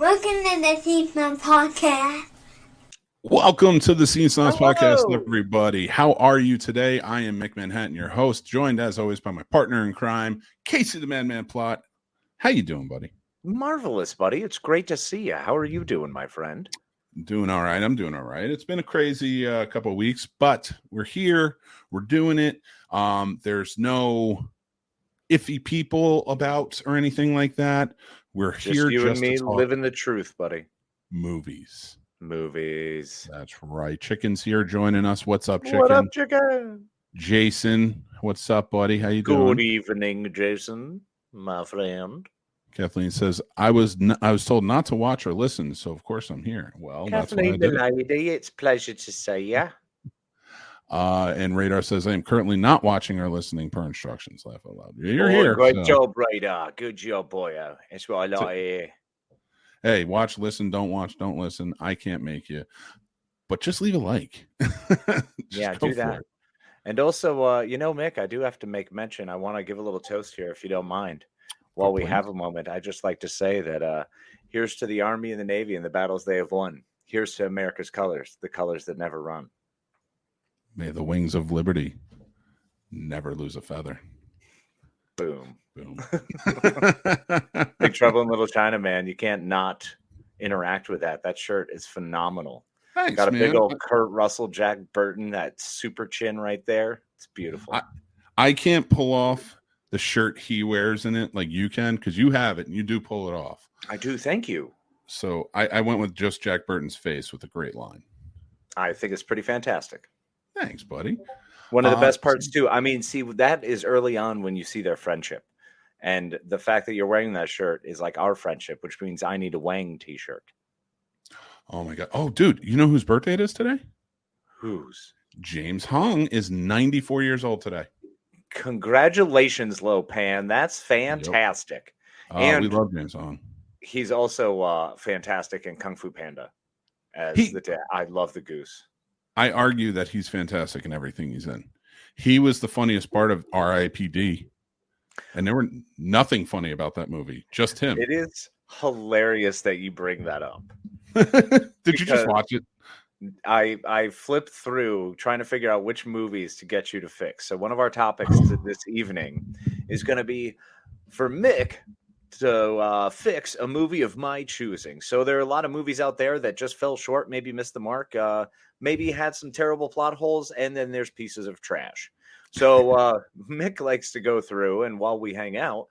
Welcome to the Scene Snobs Podcast. Welcome to the Scene Snobs Podcast, everybody. How are you today? I am Mick Manhattan, your host, joined as always by my partner in crime, Casey the Madman Plot. How you doing, buddy? Marvelous, buddy. It's great to see you. How are you doing, my friend? Doing all right. I'm doing all right. It's been a crazy couple of weeks, but we're here. We're doing it. There's no iffy people about or anything like that. We're here you just and me to talk living the truth, buddy. Movies. That's right. Chicken's here joining us. What's up, Chicken? What up, Chicken? Jason, what's up, buddy? How you doing? Good evening, Jason, my friend. Kathleen says, I was told not to watch or listen, so of course I'm here. Well, Kathleen, that's the lady, it's a pleasure to see ya. And Radar says, I am currently not watching or listening per instructions. Laugh out loud. You're here. Good job, Radar. Good job, boyo. That's what I like to hear. Hey, watch, listen, don't watch, don't listen. I can't make you. But just leave a like. Yeah, do that. And also, Mick, I do have to make mention. I want to give a little toast here, if you don't mind. While we have a moment, I'd just like to say that here's to the Army and the Navy and the battles they have won. Here's to America's colors, the colors that never run. May the wings of liberty never lose a feather. Boom. Boom. Big Trouble in Little China, man. You can't not interact with that. That shirt is phenomenal. Thanks, got a man. big old Kurt Russell, Jack Burton, that super chin right there. It's beautiful. I can't pull off the shirt he wears in it like you can, because you have it and you do pull it off. I do. Thank you. So I went with just Jack Burton's face with a great line. I think it's pretty fantastic. Thanks, buddy. One of the best parts too. I mean, see, that is early on when you see their friendship. And the fact that you're wearing that shirt is like our friendship, which means I need a Wang t-shirt. Oh my God. Oh, dude, you know whose birthday it is today? Whose? James Hong is 94 years old today. Congratulations, Lopan. That's fantastic. Yep. And we love James Hong. He's also fantastic in Kung Fu Panda. I love the goose. I argue that he's fantastic in everything he's in. He was the funniest part of R.I.P.D. And there were nothing funny about that movie. Just him. It is hilarious that you bring that up. Did you just watch it? I flipped through trying to figure out which movies to get you to fix. So one of our topics this evening is going to be for Mick to fix a movie of my choosing. So there are a lot of movies out there that just fell short, maybe missed the mark, maybe had some terrible plot holes, and then there's pieces of trash. So Mick likes to go through, and while we hang out,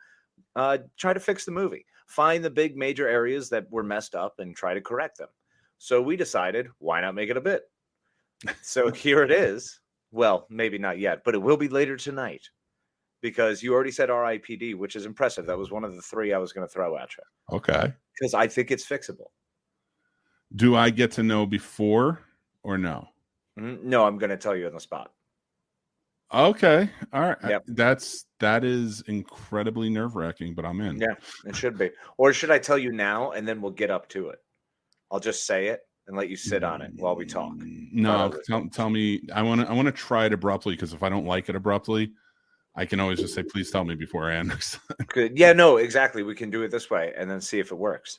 try to fix the movie. Find the big major areas that were messed up and try to correct them. So we decided, why not make it a bit? So here it is. Well, maybe not yet, but it will be later tonight. Because you already said R.I.P.D., which is impressive. That was one of the three I was going to throw at you. Okay. Because I think it's fixable. Do I get to know before or no? No, I'm going to tell you on the spot. Okay. All right. Yep. That is incredibly nerve-wracking, but I'm in. Yeah, it should be. Or should I tell you now and then we'll get up to it? I'll just say it and let you sit on it while we talk. No, tell me. I want to try it abruptly, because if I don't like it abruptly, I can always just say, please tell me before I end. Good. Yeah, no, exactly. We can do it this way and then see if it works.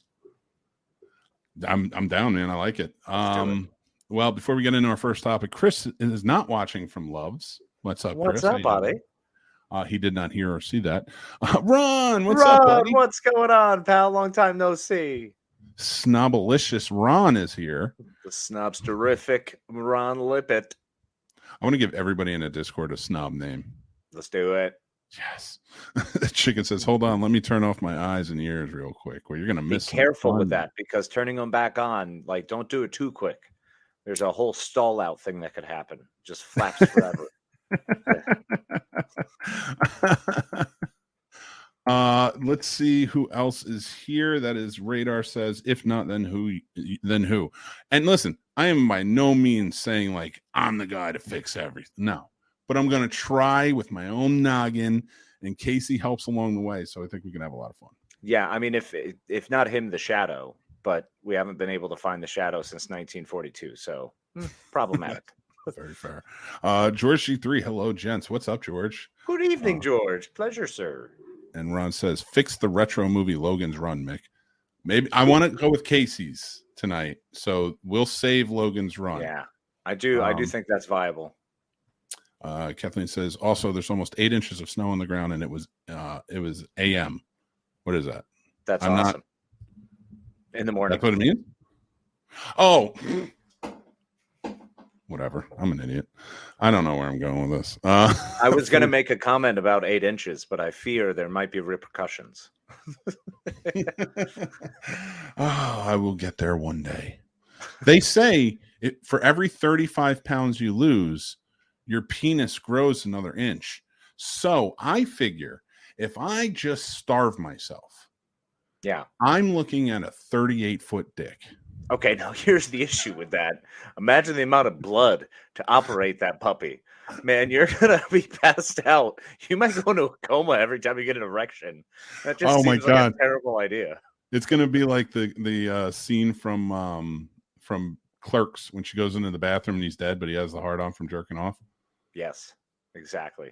I'm down, man. I like it. Well, before we get into our first topic, Chris is not watching from Loves. What's up, Chris? What's up, buddy? He did not hear or see that. Ron, what's up, buddy? What's going on, pal? Long time no see. Snobalicious Ron is here. The snob's terrific. Ron Lippett. I want to give everybody in a Discord a snob name. Let's do it. Yes. The Chicken says, hold on, let me turn off my eyes and ears real quick. Well, you're going to miss. Be careful with that, because turning them back on, like, don't do it too quick. There's a whole stall out thing that could happen. Just flaps forever. Let's see who else is here. That is Radar says, if not, then who? And listen, I am by no means saying like I'm the guy to fix everything. No. But I'm going to try with my own noggin, and Casey helps along the way. So I think we can have a lot of fun. Yeah, I mean, if not him, the Shadow, but we haven't been able to find the Shadow since 1942. So problematic. Very fair. George G3, hello, gents. What's up, George? Good evening, George. Pleasure, sir. And Ron says, fix the retro movie Logan's Run, Mick. Maybe I want to go with Casey's tonight, so we'll save Logan's run. Yeah, I do think that's viable. Kathleen says also there's almost 8 inches of snow on the ground, and it was AM. What is that? That's awesome. In the morning. That's what it means? Oh, whatever. I'm an idiot. I don't know where I'm going with this. I was going to make a comment about 8 inches, but I fear there might be repercussions. I will get there one day. They say for every 35 pounds you lose, your penis grows another inch. So I figure if I just starve myself, I'm looking at a 38-foot dick. Okay, now here's the issue with that. Imagine the amount of blood to operate that puppy. Man, you're going to be passed out. You might go into a coma every time you get an erection. That just seems like a terrible idea. It's going to be like the scene from Clerks when she goes into the bathroom and he's dead, but he has the hard on from jerking off. Yes, exactly.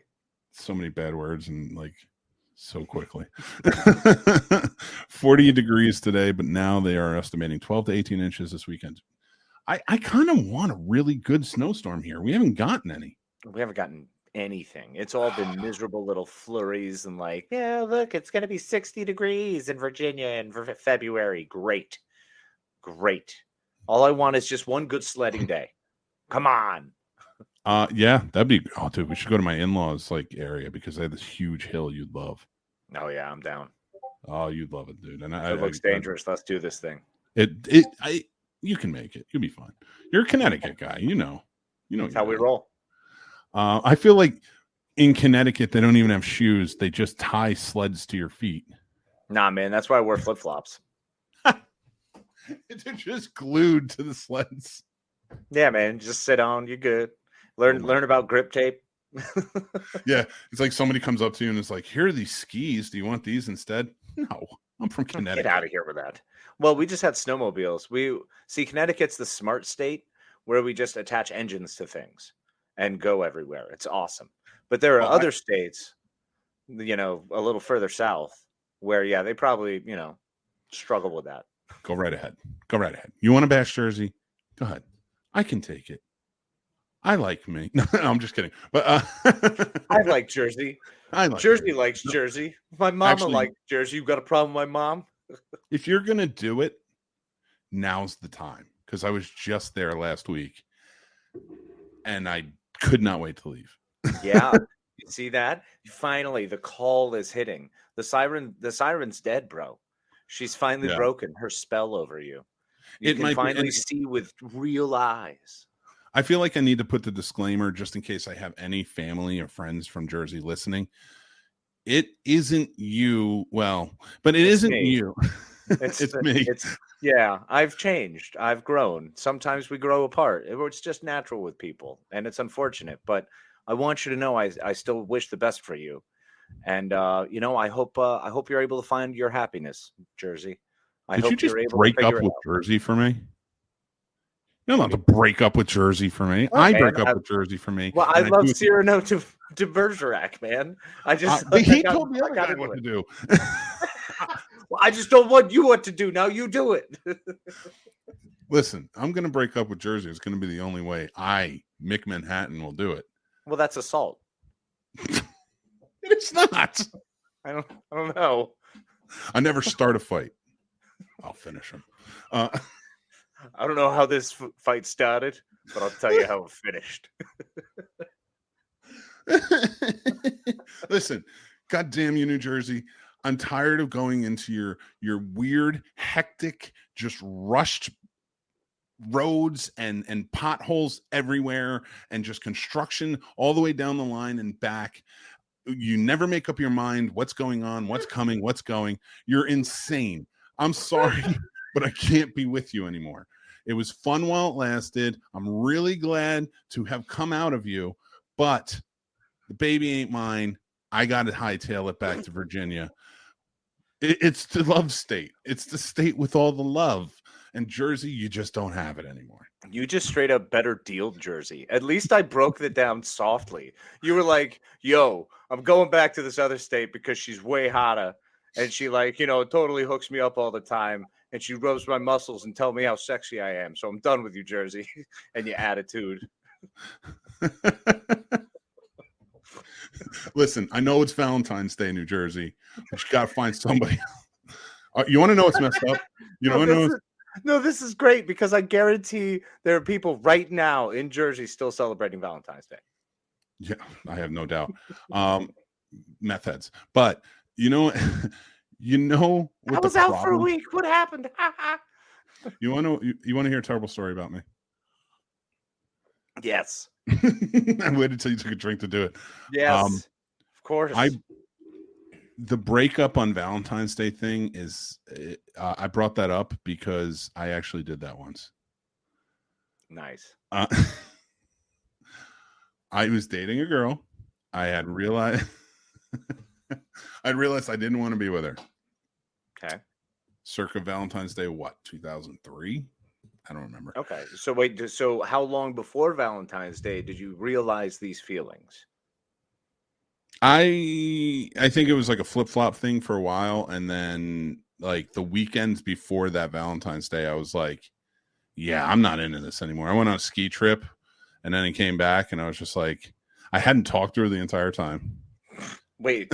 So many bad words and like so quickly. 40 degrees today, but now they are estimating 12 to 18 inches this weekend. I kind of want a really good snowstorm here. We haven't gotten any. We haven't gotten anything. It's all been miserable little flurries and like, yeah, look, it's going to be 60 degrees in Virginia in February. Great. All I want is just one good sledding day. Come on. Yeah, that'd be. Oh, dude, we should go to my in-laws like area because they have this huge hill you'd love. Oh yeah, I'm down. Oh, you'd love it, dude. And it looks dangerous. Let's do this thing. You can make it. You'll be fine. You're a Connecticut guy. You know That's how we roll. I feel like in Connecticut they don't even have shoes. They just tie sleds to your feet. Nah, man, that's why I wear flip flops. They're just glued to the sleds. Yeah, man, just sit on. You're good. Learn about grip tape. Yeah, it's like somebody comes up to you and is like, "Here are these skis. Do you want these instead?" No, I'm from Connecticut. Get out of here with that. Well, we just had snowmobiles. We see Connecticut's the smart state where we just attach engines to things and go everywhere. It's awesome. But there are other states, a little further south where, they probably, struggle with that. Go right ahead. You want to bash Jersey? Go ahead. I can take it. I like me. No, I'm just kidding. But I like Jersey. Jersey likes Jersey. My mama likes Jersey. You got a problem with my mom? If you're going to do it, now's the time. Because I was just there last week. And I could not wait to leave. Yeah. You see that? Finally, the call is hitting. The siren's dead, bro. She's finally broken her spell over you. You can finally see with real eyes. I feel like I need to put the disclaimer just in case I have any family or friends from Jersey listening. It isn't you. Well, but it isn't me. You. It's me. I've changed. I've grown. Sometimes we grow apart. It's just natural with people, and it's unfortunate. But I want you to know I still wish the best for you. And I hope you're able to find your happiness, Jersey. Did you just break up with Jersey for me? You're not to break up with Jersey for me. I break up with Jersey for me. Well, I love Cyrano de Bergerac, man. I just he told me what to do. Well, I just don't want you what to do. Now you do it. Listen, I'm going to break up with Jersey. It's going to be the only way Mick Manhattan, will do it. Well, that's assault. It's not. I don't know. I never start a fight. I'll finish him. I don't know how this fight started, but I'll tell you how it finished. Listen, goddamn you, New Jersey. I'm tired of going into your weird, hectic, just rushed roads and potholes everywhere and just construction all the way down the line and back. You never make up your mind what's going on, what's coming, what's going. You're insane. I'm sorry, but I can't be with you anymore. It was fun while it lasted. I'm really glad to have come out of you, but the baby ain't mine. I got to hightail it back to Virginia. It's the love state. It's the state with all the love. And Jersey, you just don't have it anymore. You just straight up better deal Jersey. At least I broke it down softly. You were like, yo, I'm going back to this other state because she's way hotter. And she totally hooks me up all the time. and she rubs my muscles and tell me how sexy I am. So I'm done with you, Jersey, and your attitude. Listen, I know it's Valentine's Day, New Jersey, but you got to find somebody. You want to know what's messed up? This is great because I guarantee there are people right now in Jersey still celebrating Valentine's Day. Yeah, I have no doubt. Meth heads. But you know what I was out for a week. What happened? You want to hear a terrible story about me? Yes. I waited till you took a drink to do it. Yes. Of course. The breakup on Valentine's Day thing is I brought that up because I actually did that once. Nice. I was dating a girl. I had realized I didn't want to be with her. Okay. Circa Valentine's Day, what, 2003? I don't remember. Okay. So wait, so how long before Valentine's Day did you realize these feelings? I think it was like a flip-flop thing for a while, and then like the weekends before that Valentine's Day, I was like, yeah, I'm not into this anymore. I went on a ski trip, and then I came back, and I was just like, I hadn't talked to her the entire time. Wait,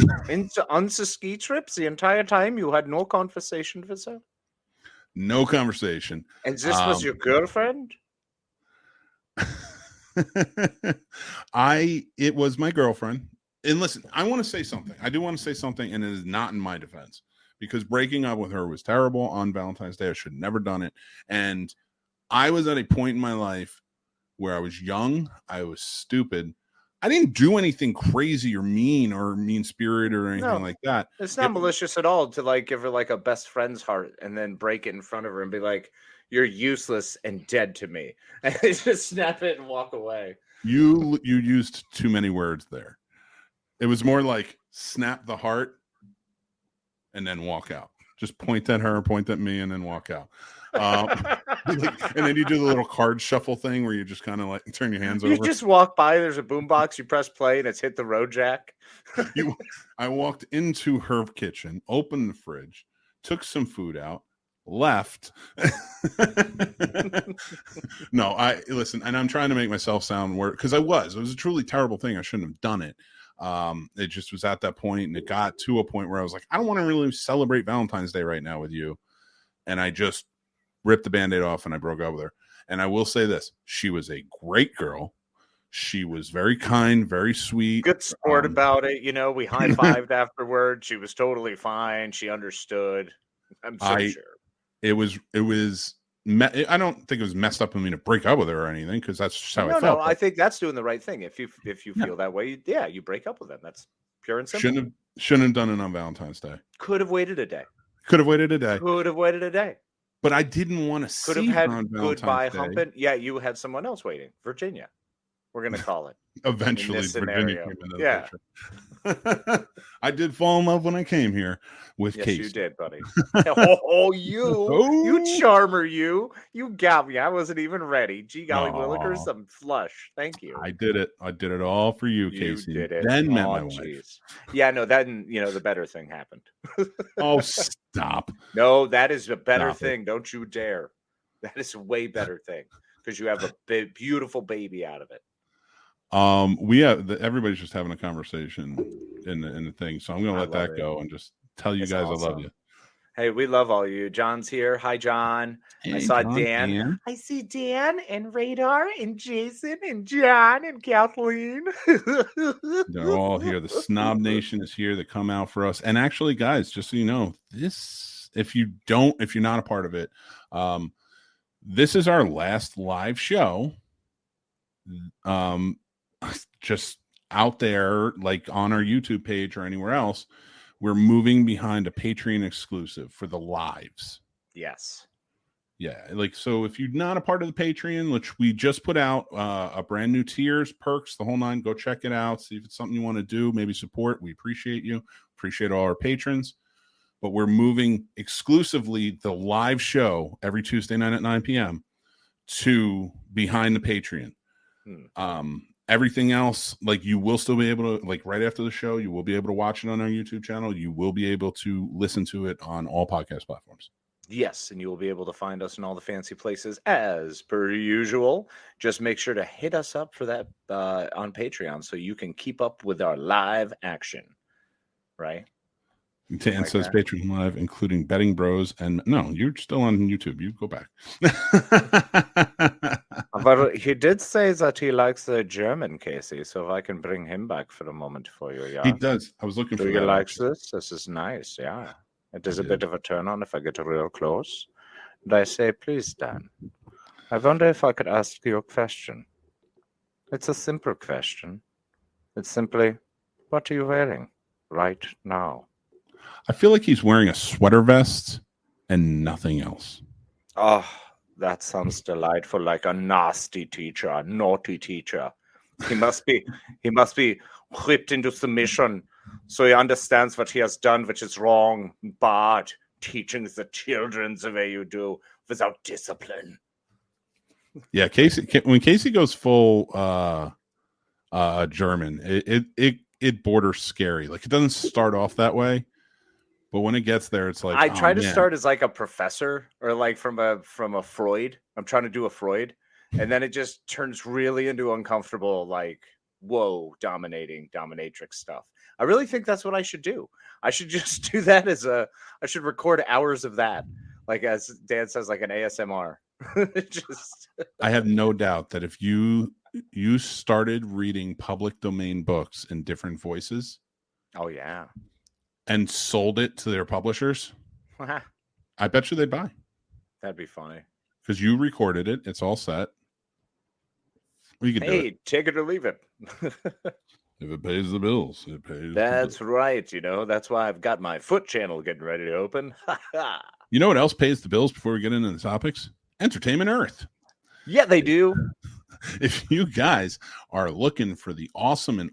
on ski trips the entire time you had no conversation with her? No conversation. And this was your girlfriend? It was my girlfriend. And listen, I want to say something. I do want to say something, and it is not in my defense, because breaking up with her was terrible on Valentine's Day. I should have never done it. And I was at a point in my life where I was young. I was stupid. I didn't do anything crazy or mean-spirited or anything like that. It's not malicious at all to like give her like a best friend's heart and then break it in front of her and be like, you're useless and dead to me. And just snap it and walk away. You used too many words there. It was more like snap the heart and then walk out. Just point at her, point at me, and then walk out. And then you do the little card shuffle thing where you just kind of like turn your hands over. You just walk by, there's a boombox, you press play, and it's hit the road jack. I walked into her kitchen, opened the fridge, took some food out, left. No, listen, and I'm trying to make myself sound worse, because it was a truly terrible thing. I shouldn't have done it. It just was at that point, and it got to a point where I was like, I don't want to really celebrate Valentine's Day right now with you. And I just ripped the Band-Aid off and I broke up with her. And I will say this, she was a great girl. She was very kind, very sweet. Good sport about it. You know, we high-fived afterwards. She was totally fine. She understood. I'm so sure. It was I don't think it was messed up of me to break up with her or anything, because that's just how I felt. No, I think that's doing the right thing. If you feel that way, you break up with them. That's pure and simple. Shouldn't have done it on Valentine's Day. Could have waited a day. But I didn't want to see her on Valentine's goodbye Day. humping. Yeah, you had someone else waiting. Virginia. We're going to call it. Eventually, Virginia came into the picture. I did fall in love when I came here with Casey. Yes, you did, buddy. You charmer, you got me. I wasn't even ready. Gee golly willikers, I'm flush. Thank you. I did it all for you, Casey. You did it. Then met my wife. Yeah, no, then the better thing happened. Oh, stop. No, that is a better thing. Don't you dare. That is a way better thing, because you have a beautiful baby out of it. Everybody's just having a conversation in the thing, so I'm gonna let that go and just tell you guys awesome. I love you. Hey, we love all you. John's here. Hi, John. Hey, I saw Dan. I see Dan and Radar and Jason and John and Kathleen. They're all here. The Snob Nation is here to come out for us. And actually, guys, just so you know, if you're not a part of it, this is our last live show. Just out there, like on our YouTube page or anywhere else. We're moving behind a Patreon exclusive for the lives. Yes. Yeah. Like, so if you're not a part of the Patreon, which we just put out a brand new tiers, perks, the whole nine, go check it out. See if it's something you want to do, maybe support. We appreciate you. Appreciate all our patrons. But we're moving exclusively the live show every Tuesday night at 9 p.m. to behind the Patreon. Everything else, like, you will still be able to, like, right after the show, you will be able to watch it on our YouTube channel. You will be able to listen to it on all podcast platforms. Yes, and you will be able to find us in all the fancy places as per usual. Just make sure to hit us up for that on Patreon so you can keep up with our live action, right? Dan Like says that. Patreon Live, including Betting Bros. And no, you're still on YouTube. You go back. But he did say that he likes the German, Casey, so if I can bring him back for a moment for you, yeah. He does. I was looking Do for you that. like Actually. this? This is nice, yeah. It is I a bit did. of a turn on if I get real close. And I say, please, Dan, I wonder if I could ask you a question. It's a simple question. It's simply, what are you wearing right now? I feel like he's wearing a sweater vest and nothing else. Oh, that sounds delightful, like a nasty teacher, a naughty teacher. He must be whipped into submission so he understands what he has done, which is wrong, bad, teaching the children the way you do without discipline. Yeah, when Casey goes full German, it borders scary. Like it doesn't start off that way, but when it gets there, it's like I try to start as like a professor or like from a Freud. I'm trying to do a Freud, and then it just turns really into uncomfortable, like whoa, dominatrix stuff. I really think that's what I should do. I should just do that I should record hours of that, like as Dan says, like an ASMR. I have no doubt that if you started reading public domain books in different voices, oh yeah, and sold it to their publishers, I bet you they'd buy. That'd be funny because you recorded it. It's all set. We can do it. Take it or leave it. If it pays the bills, it pays. That's right. You know, that's why I've got my foot channel getting ready to open. You know what else pays the bills before we get into the topics? Entertainment Earth. Yeah, they do. If you guys are looking for the awesome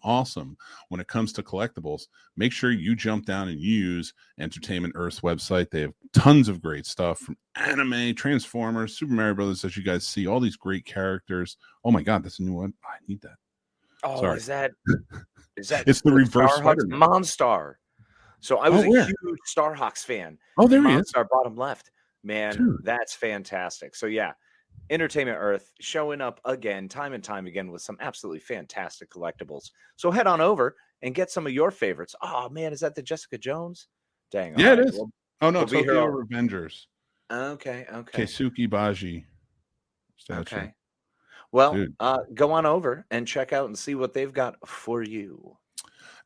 when it comes to collectibles, make sure you jump down and use Entertainment Earth's website. They have tons of great stuff from anime, Transformers, Super Mario Brothers, as you guys see, all these great characters. Oh my God, that's a new one. I need that. Oh, sorry. is that it's the reverse Monstar. So I was a huge Starhawks fan. Oh, there he is. Monstar, bottom left. Man, Dude. That's fantastic. So yeah, Entertainment Earth showing up again, time and time again, with some absolutely fantastic collectibles. So head on over and get some of your favorites. Oh man, is that the Jessica Jones? Dang. Yeah, it is. Oh no, Tokyo Revengers. Okay. Keisuke Baji statue. Okay. Well, go on over and check out and see what they've got for you.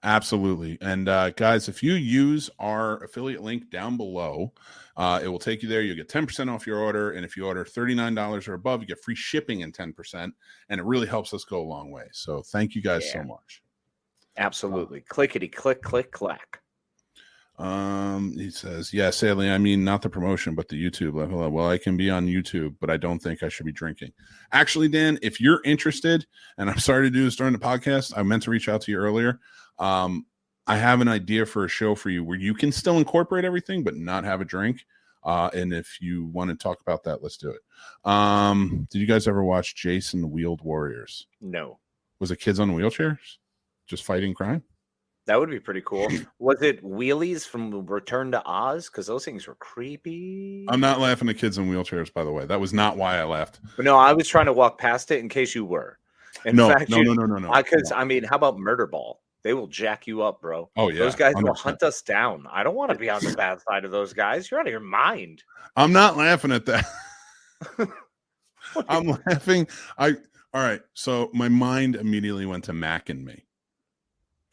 Absolutely. And guys, if you use our affiliate link down below, it will take you there. You'll get 10% off your order. And if you order $39 or above, you get free shipping and 10%. And it really helps us go a long way. So thank you guys so much. Absolutely. Clickety, click, click, clack. He says, yeah, sadly, I mean, not the promotion, but the YouTube level. Well, I can be on YouTube, but I don't think I should be drinking. Actually, Dan, if you're interested, and I'm sorry to do this during the podcast, I meant to reach out to you earlier. I have an idea for a show for you where you can still incorporate everything, but not have a drink. And if you want to talk about that, let's do it. Did you guys ever watch Jason the Wheeled Warriors? No. Was it kids on wheelchairs just fighting crime? That would be pretty cool. Was it wheelies from Return to Oz? Because those things were creepy. I'm not laughing at kids in wheelchairs, by the way. That was not why I laughed. But no, I was trying to walk past it in case you were. No. Because, I mean, how about Murder Ball? They will jack you up, bro. Oh, yeah. Those guys 100%. will hunt us down. I don't want to be on the bad side of those guys. You're out of your mind. I'm not laughing at that. I'm laughing. All right. So my mind immediately went to Mac and Me.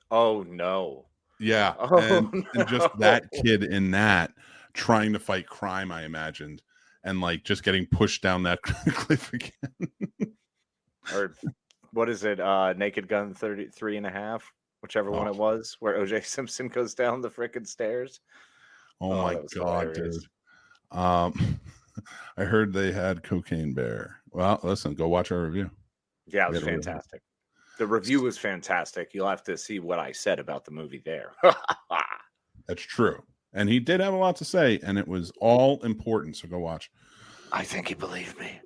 Oh, no. Yeah. And just that kid in that trying to fight crime, I imagined. And like just getting pushed down that cliff again. Or what is it? Naked Gun 33.5, whichever one it was, where OJ Simpson goes down the frickin' stairs. Oh my God, hilarious. Dude. I heard they had Cocaine Bear. Well, listen, go watch our review. Yeah, it was fantastic. The review was fantastic. You'll have to see what I said about the movie there. That's true. And he did have a lot to say, and it was all important. So go watch. I think he believed me.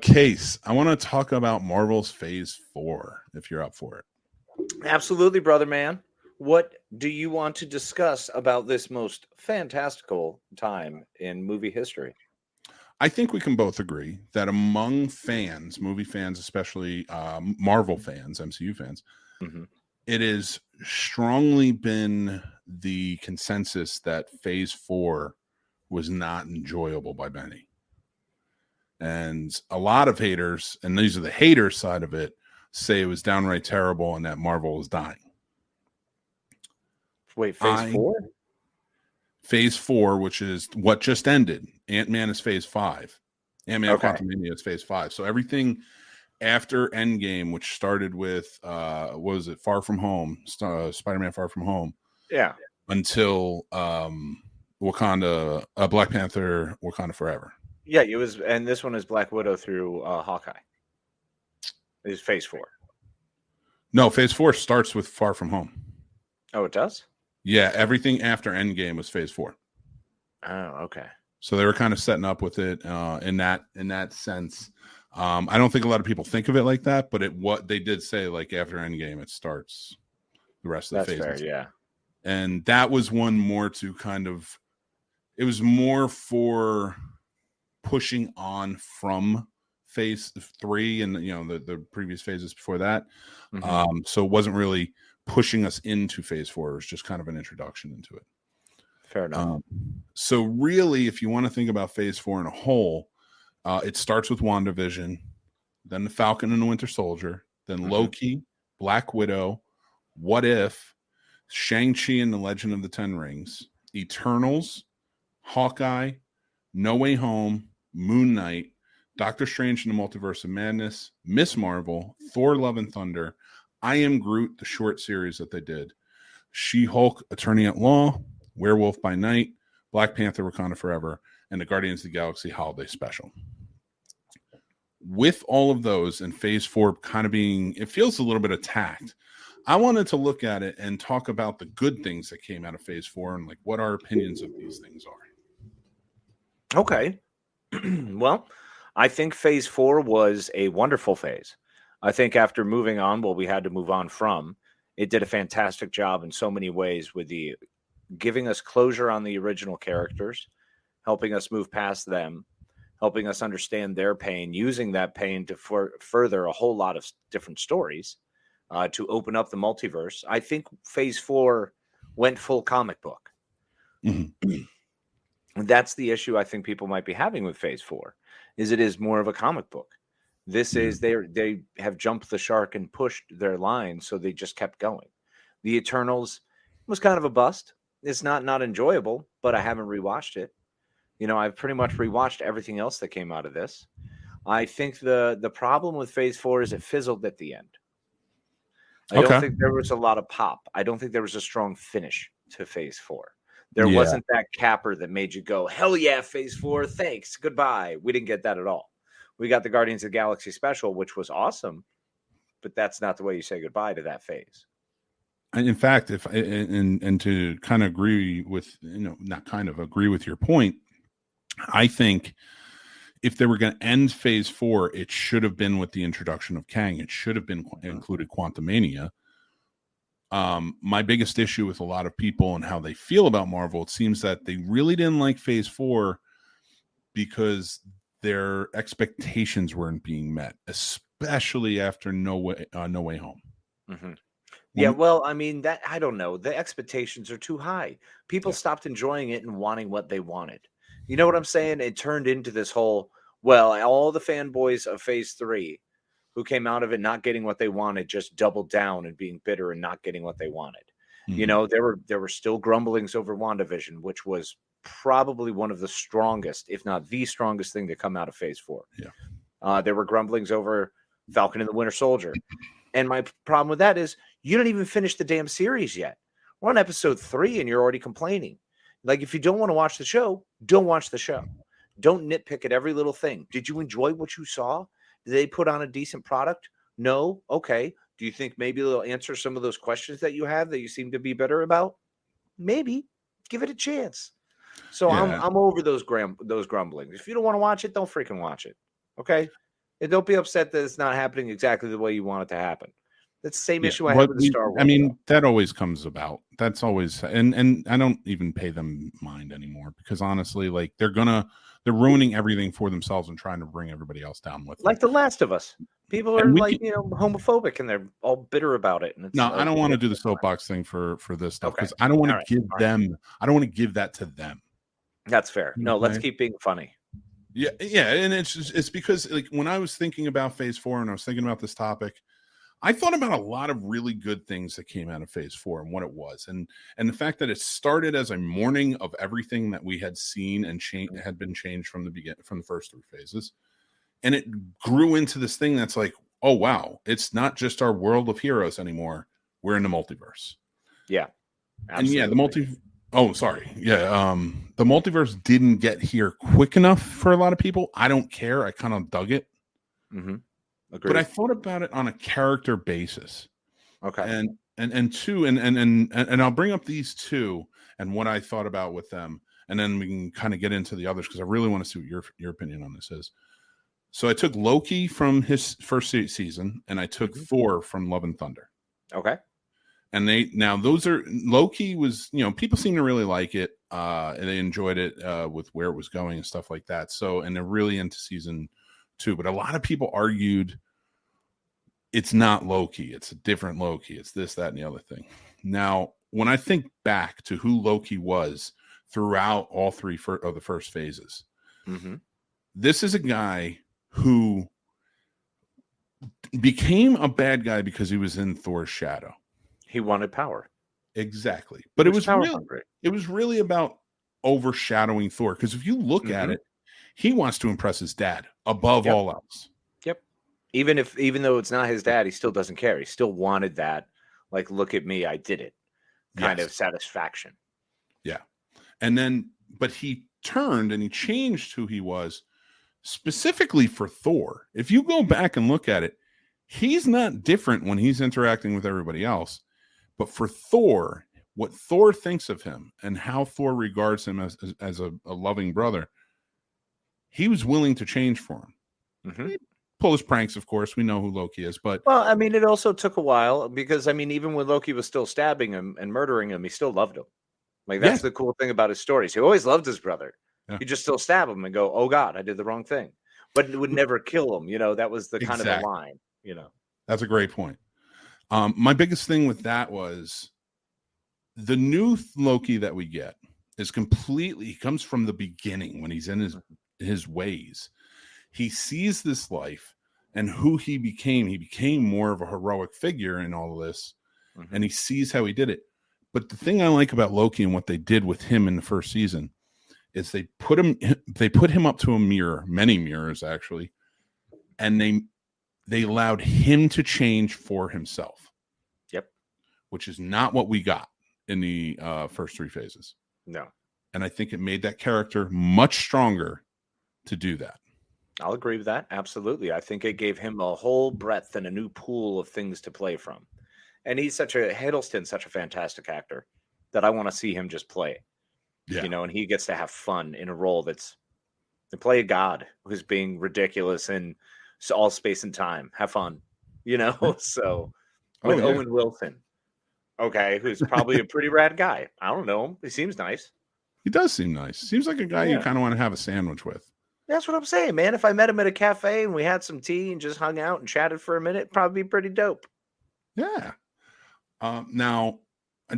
Case, I want to talk about Marvel's Phase 4, if you're up for it. Absolutely, brother man. what do you want to discuss about this most fantastical time in movie history? I think we can both agree that among fans, movie fans, especially Marvel fans, MCU fans, Mm-hmm. it has strongly been the consensus that Phase 4 was not enjoyable by many. And a lot of haters, and these are the hater side of it, say it was downright terrible and that Marvel was dying. Wait, Phase 4? Phase 4, which is what just ended. Ant-Man is Phase 5. Ant-Man Quantumania is Phase 5. So everything after Endgame, which started with, what was it, Far From Home, Spider-Man Far From Home. Yeah. Until Wakanda, Black Panther, Wakanda Forever. Yeah, it was, and this one is Black Widow through Hawkeye. It's Phase 4. No, Phase 4 starts with Far From Home. Oh, it does? Yeah, everything after Endgame was Phase 4. Oh, okay. So they were kind of setting up with it in that sense. I don't think a lot of people think of it like that, but what they did say, like after Endgame, it starts the rest of the phases. That's fair, yeah. And that was one more to kind of, it was more for pushing on from Phase 3 and the previous phases before that. Mm-hmm. So it wasn't really pushing us into Phase 4. It was just kind of an introduction into it. Fair enough. So really, if you want to think about Phase 4 in a whole, it starts with WandaVision, then the Falcon and the Winter Soldier, then Loki, Black Widow, What If, Shang-Chi and the Legend of the Ten Rings, Eternals, Hawkeye, No Way Home, Moon Knight, Doctor Strange and the Multiverse of Madness, Miss Marvel, Thor Love and Thunder, I Am Groot, the short series that they did, She-Hulk, Attorney at Law, Werewolf by Night, Black Panther, Wakanda Forever, and the Guardians of the Galaxy Holiday Special. With all of those and Phase 4 kind of being, it feels a little bit attacked. I wanted to look at it and talk about the good things that came out of Phase 4 and like what our opinions of these things are. Okay. Well, I think Phase 4 was a wonderful phase. I think after moving on, what we had to move on from, it did a fantastic job in so many ways with the giving us closure on the original characters, helping us move past them, helping us understand their pain, using that pain to further a whole lot of different stories, to open up the multiverse. I think Phase 4 went full comic book. Mm-hmm. That's the issue I think people might be having with Phase 4, is it is more of a comic book. This is, they have jumped the shark and pushed their line, so they just kept going. The Eternals was kind of a bust. It's not enjoyable, but I haven't rewatched it. I've pretty much rewatched everything else that came out of this. I think the problem with Phase 4 is it fizzled at the end. I don't think there was a lot of pop. I don't think there was a strong finish to Phase 4. There wasn't that capper that made you go, hell yeah, Phase 4, thanks, goodbye. We didn't get that at all. We got the Guardians of the Galaxy special, which was awesome, but that's not the way you say goodbye to that phase. And in fact, and to kind of agree with, not kind of agree with your point, I think if they were going to end Phase 4, it should have been with the introduction of Kang. It should have been included Quantumania. My biggest issue with a lot of people and how they feel about Marvel, it seems that they really didn't like Phase 4 because their expectations weren't being met, especially after No Way Home. Mm-hmm. Yeah, well, I mean, that I don't know. The expectations are too high. People stopped enjoying it and wanting what they wanted. You know what I'm saying? It turned into this whole, all the fanboys of Phase 3 who came out of it not getting what they wanted just doubled down and being bitter and not getting what they wanted. Mm-hmm. There were still grumblings over WandaVision, which was probably one of the strongest, if not the strongest thing to come out of Phase 4. Yeah. There were grumblings over Falcon and the Winter Soldier. And my problem with that is you don't even finish the damn series yet. We're on episode 3 and you're already complaining. Like, if you don't want to watch the show, don't watch the show. Don't nitpick at every little thing. Did you enjoy what you saw? Did they put on a decent product? No? Okay. Do you think maybe they'll answer some of those questions that you have that you seem to be bitter about? Maybe. Give it a chance. So I'm over those grumblings. If you don't want to watch it, don't freaking watch it. Okay? And don't be upset that it's not happening exactly the way you want it to happen. That's the same Yeah, issue I have with the Star Wars. that always comes about. That's always, and I don't even pay them mind anymore, because honestly, like they're ruining everything for themselves and trying to bring everybody else down with them. Like The Last of Us. People are homophobic and they're all bitter about it. And it's I don't want to do the soapbox thing for this stuff, because Okay. I don't want to All give them. I don't want to give that to them. That's fair. No, let's keep being funny. Yeah, and it's because like when I was thinking about Phase 4 and I was thinking about this topic, I thought about a lot of really good things that came out of Phase 4 and what it was, and the fact that it started as a mourning of everything that we had seen and had been changed from the first 3 phases, and it grew into this thing that's like, oh wow, it's not just our world of heroes anymore. We're in the multiverse. Yeah, absolutely. And the multiverse didn't get here quick enough for a lot of people. I don't care. I kind of dug it. Mm-hmm. But I thought about it on a character basis. Okay. And I'll bring up these 2 and what I thought about with them, and then we can kind of get into the others, because I really want to see what your opinion on this is. So I took Loki from his first season, and I took Thor from Love and Thunder. Okay. And Loki was, people seem to really like it. And they enjoyed it with where it was going and stuff like that. So, and they're really into season 2, but a lot of people argued it's not Loki. It's a different Loki. It's this, that, and the other thing. Now, when I think back to who Loki was throughout all 3 of the first phases, this is a guy who became a bad guy because he was in Thor's shadow. He wanted power. Exactly. But it was really about overshadowing Thor, because if you look at it, he wants to impress his dad above all else. Yep. Even though it's not his dad, he still doesn't care. He still wanted that, like, look at me, I did it kind of satisfaction. Yeah. And then, but he turned and he changed who he was specifically for Thor. If you go back and look at it, he's not different when he's interacting with everybody else. But for Thor, what Thor thinks of him and how Thor regards him as a loving brother, he was willing to change for him. He'd pull his pranks, of course. We know who Loki is, but it also took a while, because even when Loki was still stabbing him and murdering him, he still loved him. Like, that's the cool thing about his stories. He always loved his brother. Yeah. He just still stab him and go, "Oh God, I did the wrong thing," but it would never kill him. That was the kind of the line. That's a great point. My biggest thing with that was the new Loki that we get is he comes from the beginning when he's in his ways. He sees this life and who he became more of a heroic figure in all of this. And he sees how he did it. But the thing I like about Loki and what they did with him in the first season is they put him up to a mirror, many mirrors actually, and they allowed him to change for himself. Yep. Which is not what we got in the first 3 phases. No. And I think it made that character much stronger to do that. I'll agree with that. Absolutely. I think it gave him a whole breadth and a new pool of things to play from. And Hiddleston's such a fantastic actor that I want to see him just play. Yeah. And he gets to have fun in a role to play a god who's being ridiculous in all space and time. Have fun, So with Owen Wilson, who's probably a pretty rad guy. I don't know him. He seems nice. He does seem nice. Seems like a guy you kind of want to have a sandwich with. That's what I'm saying, man. If I met him at a cafe and we had some tea and just hung out and chatted for a minute, it'd probably be pretty dope. Yeah. Now,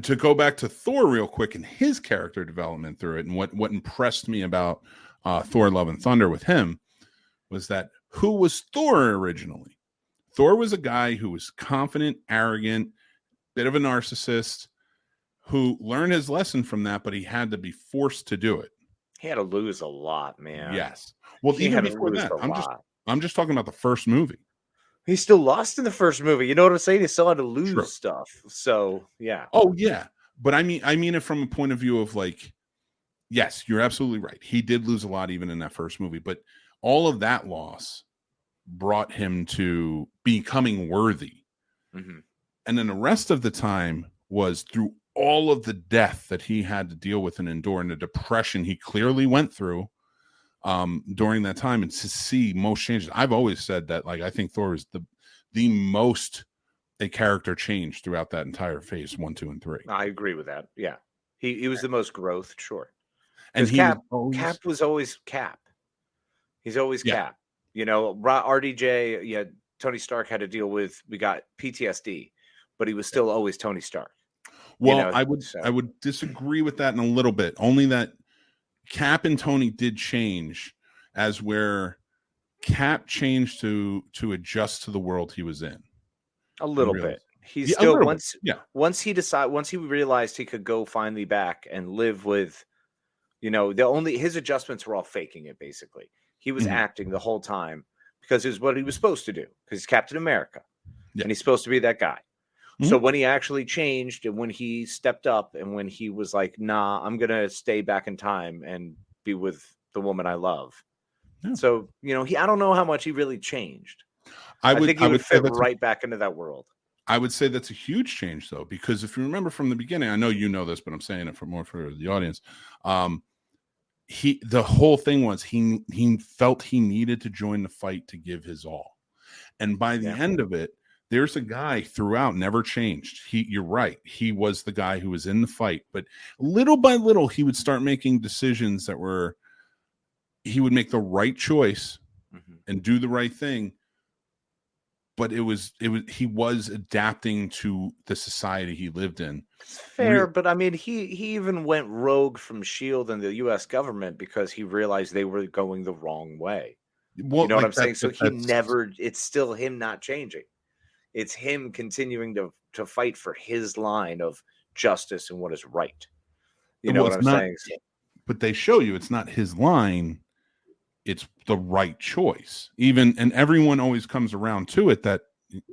to go back to Thor real quick and his character development through it, and what impressed me about Thor Love and Thunder with him was that who was Thor originally? Thor was a guy who was confident, arrogant, bit of a narcissist, who learned his lesson from that, but he had to be forced to do it. He had to lose a lot, man. Yes. Well, even before that, I'm just talking about the first movie. He still lost in the first movie. You know what I'm saying? He still had to lose stuff. So, yeah. Oh, yeah. But I mean it from a point of view of like, yes, you're absolutely right. He did lose a lot even in that first movie, but all of that loss brought him to becoming worthy. And then the rest of the time was through all of the death that he had to deal with and endure, and the depression he clearly went through during that time, and to see most changes. I've always said that, like, I think Thor is the most a character change throughout that entire phase 1, 2, and 3. I agree with that. Yeah, he was the most growth, sure. And Cap was always, was always Cap. He's always Yeah. Cap. You know, RDJ. Yeah, Tony Stark had to deal with. We got PTSD, but he was still always Tony Stark. well, You know, I would disagree with that in a little bit. Only that Cap and Tony did change, as where Cap changed to adjust to the world he was in. a little realized- bit. He's Yeah, a still little once bit, yeah. once he realized he could go finally back and live with, you know, his adjustments were all faking it. Basically, he was Mhm. acting the whole time because it's what he was supposed to do. Because he's Captain America, Yeah. and he's supposed to be that guy. Mhm. So when he actually changed and when he stepped up and when he was like, "Nah, I'm gonna stay back in time and be with the woman I love." Yeah. So you know, I don't know how much he really changed. I think he would say fit that's right back into that world. I would say that's a huge change, though, because if you remember from the beginning, I know you know this, but I'm saying it for the audience. The whole thing was he felt he needed to join the fight to give his all, and by the end of it, there's a guy throughout never changed. You're right, he was the guy who was in the fight, but little by little, he would start making decisions he would make the right choice and do the right thing. But he was adapting to the society he lived in. It's fair, but I mean, he even went rogue from SHIELD and the U.S. government because he realized they were going the wrong way. Well, you know what I'm saying? So it's still him not changing. It's him continuing to fight for his line of justice and what is right. You know what I'm saying? But they show you it's not his line. It's the right choice. And everyone always comes around to it that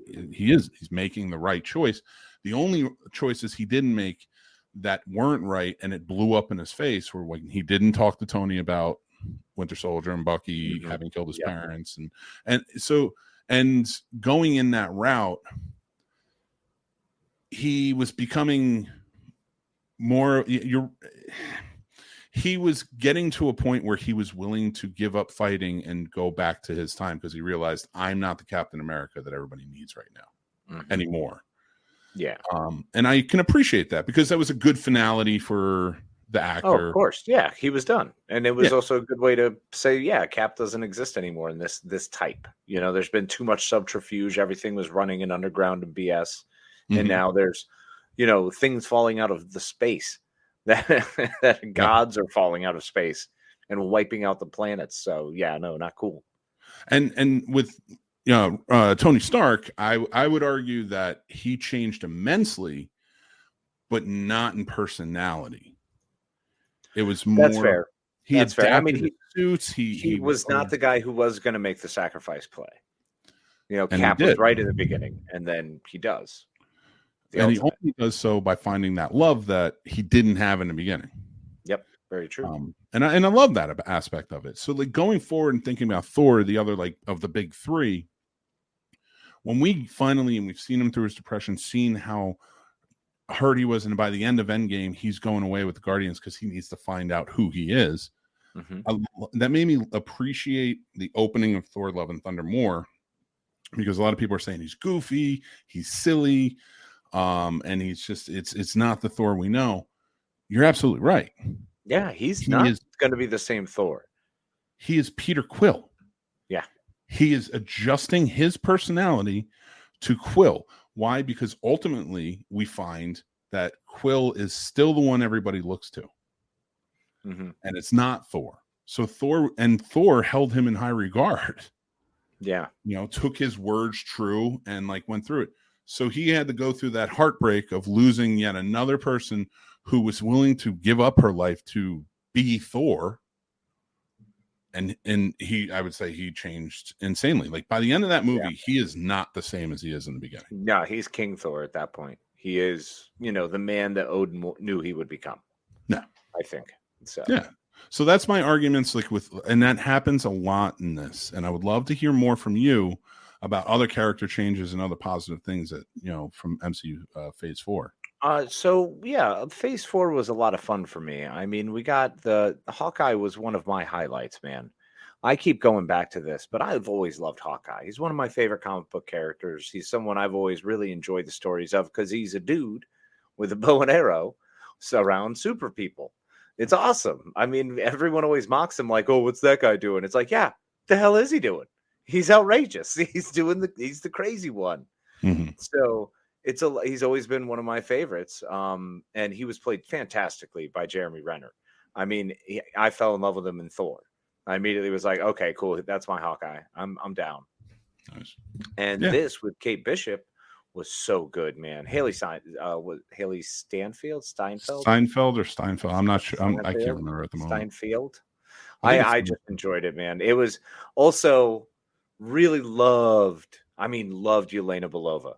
he's making the right choice. The only choices he didn't make that weren't right and it blew up in his face were when he didn't talk to Tony about Winter Soldier and Bucky having killed his parents. And going in that route, he was becoming more he was getting to a point where he was willing to give up fighting and go back to his time because he realized I'm not the Captain America that everybody needs right now anymore. Yeah. And I can appreciate that because that was a good finality for the actor. Oh, of course. Yeah, he was done. And it was also a good way to say, yeah, Cap doesn't exist anymore in this type. You know, there's been too much subterfuge. Everything was running in underground and BS. And now there's, you know, things falling out of the space. that gods are falling out of space and wiping out the planets. So yeah, no, not cool. And with Tony Stark, I would argue that he changed immensely, but not in personality. It was more. That's fair. That's fair. I mean, suits. He was not the guy who was going to make the sacrifice play. You know, Cap was right in the beginning, and then he does. And he only does so by finding that love that he didn't have in the beginning. Yep, very true. And I love that aspect of it. So, like going forward and thinking about Thor, the other like of the big three, when we finally and we've seen him through his depression, seen how hurt he was, and by the end of Endgame, he's going away with the Guardians because he needs to find out who he is. That made me appreciate the opening of Thor: Love and Thunder more because a lot of people are saying he's goofy, he's silly. And he's just it's not the Thor we know. You're absolutely right. Yeah, he's not going to be the same Thor. He is Peter Quill. Yeah. He is adjusting his personality to Quill. Why? Because ultimately we find that Quill is still the one everybody looks to. And it's not Thor. So Thor held him in high regard. Yeah. You know, took his words true and like went through it. So he had to go through that heartbreak of losing yet another person who was willing to give up her life to be Thor. And I would say he changed insanely. Like by the end of that movie, he is not the same as he is in the beginning. No, he's King Thor at that point. He is, you know, the man that Odin knew he would become. No, I think so. Yeah. So that's my arguments and that happens a lot in this. And I would love to hear more from you about other character changes and other positive things that, you know, from MCU Phase 4. So yeah, Phase 4 was a lot of fun for me. I mean, we got the Hawkeye was one of my highlights, man. I keep going back to this, but I've always loved Hawkeye. He's one of my favorite comic book characters. He's someone I've always really enjoyed the stories of because he's a dude with a bow and arrow around super people. It's awesome. I mean, everyone always mocks him like, "Oh, what's that guy doing?" It's like, yeah, the hell is he doing? He's outrageous. He's the crazy one. Mm-hmm. So he's always been one of my favorites. And he was played fantastically by Jeremy Renner. I mean, I fell in love with him in Thor. I immediately was like, okay, cool. That's my Hawkeye. I'm down. Nice. And this with Kate Bishop was so good, man. Haley Steinfeld? Steinfeld or Steinfeld? I'm not sure. I can't remember at the moment. Steinfeld. I just enjoyed it, man. It was also really loved Yelena Belova.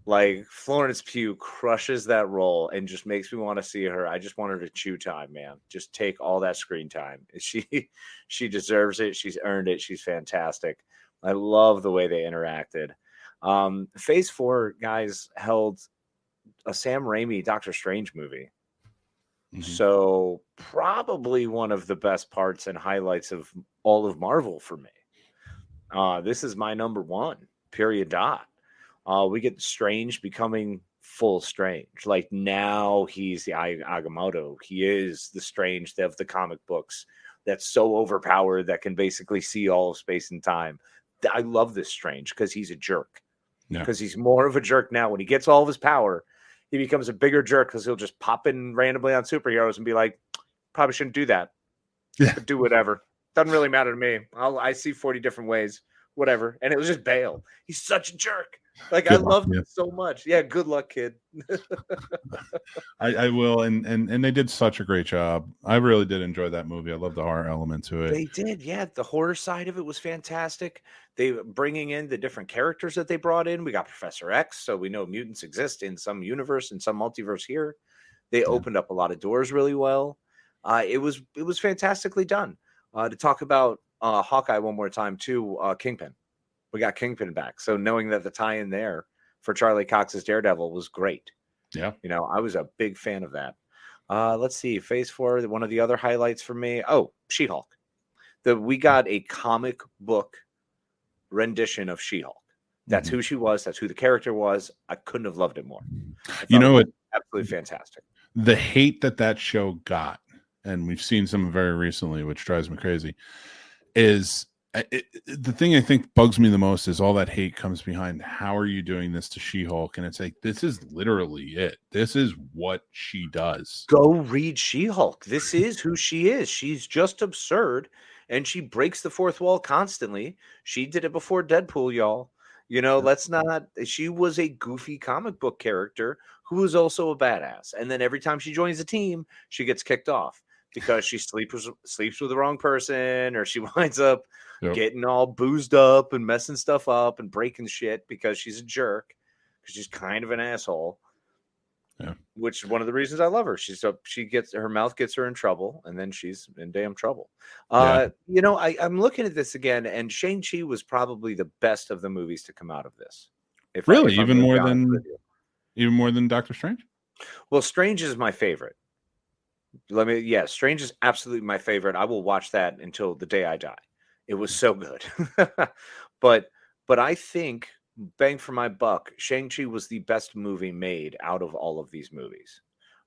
Like Florence Pugh crushes that role and just makes me want to see her. I just want her to chew time, man. Just take all that screen time. She deserves it. She's earned it. She's fantastic. I love the way they interacted. Phase 4 guys held a Sam Raimi Doctor Strange movie. Mm-hmm. So probably one of the best parts and highlights of all of Marvel for me. This is my number one, period. We get Strange becoming full Strange. Like now he's the Agamotto. He is the Strange of the comic books that's so overpowered that can basically see all of space and time. I love this Strange because he's a jerk. Because he's more of a jerk now. When he gets all of his power, he becomes a bigger jerk because he'll just pop in randomly on superheroes and be like, probably shouldn't do that. Yeah. But do whatever. Doesn't really matter to me. I see 40 different ways. Whatever. And it was just bail. He's such a jerk. Like I loved him so much. Yeah, good luck, kid. I will, and they did such a great job. I really did enjoy that movie. I love the horror element to it. They did, yeah. The horror side of it was fantastic. They bringing in the different characters that they brought in. We got Professor X, so we know mutants exist in some universe, in some multiverse here. They opened up a lot of doors really well. It was fantastically done. To talk about Hawkeye one more time too, Kingpin. We got Kingpin back. So knowing that the tie-in there for Charlie Cox's Daredevil was great. Yeah. You know, I was a big fan of that. Let's see. Phase 4, one of the other highlights for me. Oh, She-Hulk. We got a comic book rendition of She-Hulk. That's who she was. That's who the character was. I couldn't have loved it more. You know what? Absolutely fantastic. The hate that show got, and we've seen some very recently, which drives me crazy, is... the thing I think bugs me the most is all that hate comes behind. How are you doing this to She-Hulk? And it's like, this is literally it. This is what she does. Go read She-Hulk. This is who she is. She's just absurd, and she breaks the fourth wall constantly. She did it before Deadpool, y'all. You know, let's not. She was a goofy comic book character who was also a badass. And then every time she joins a team, she gets kicked off because she sleeps with the wrong person, or she winds up getting all boozed up and messing stuff up and breaking shit because she's a jerk, because she's kind of an asshole. Yeah. Which is one of the reasons I love her. She gets her mouth gets her in trouble, and then she's in damn trouble. You know, I'm looking at this again, and Shang-Chi was probably the best of the movies to come out of this. Even more than Doctor Strange? Well, Strange is my favorite. Strange is absolutely my favorite. I will watch that until the day I die. It was so good. but I think, bang for my buck, Shang-Chi was the best movie made out of all of these movies.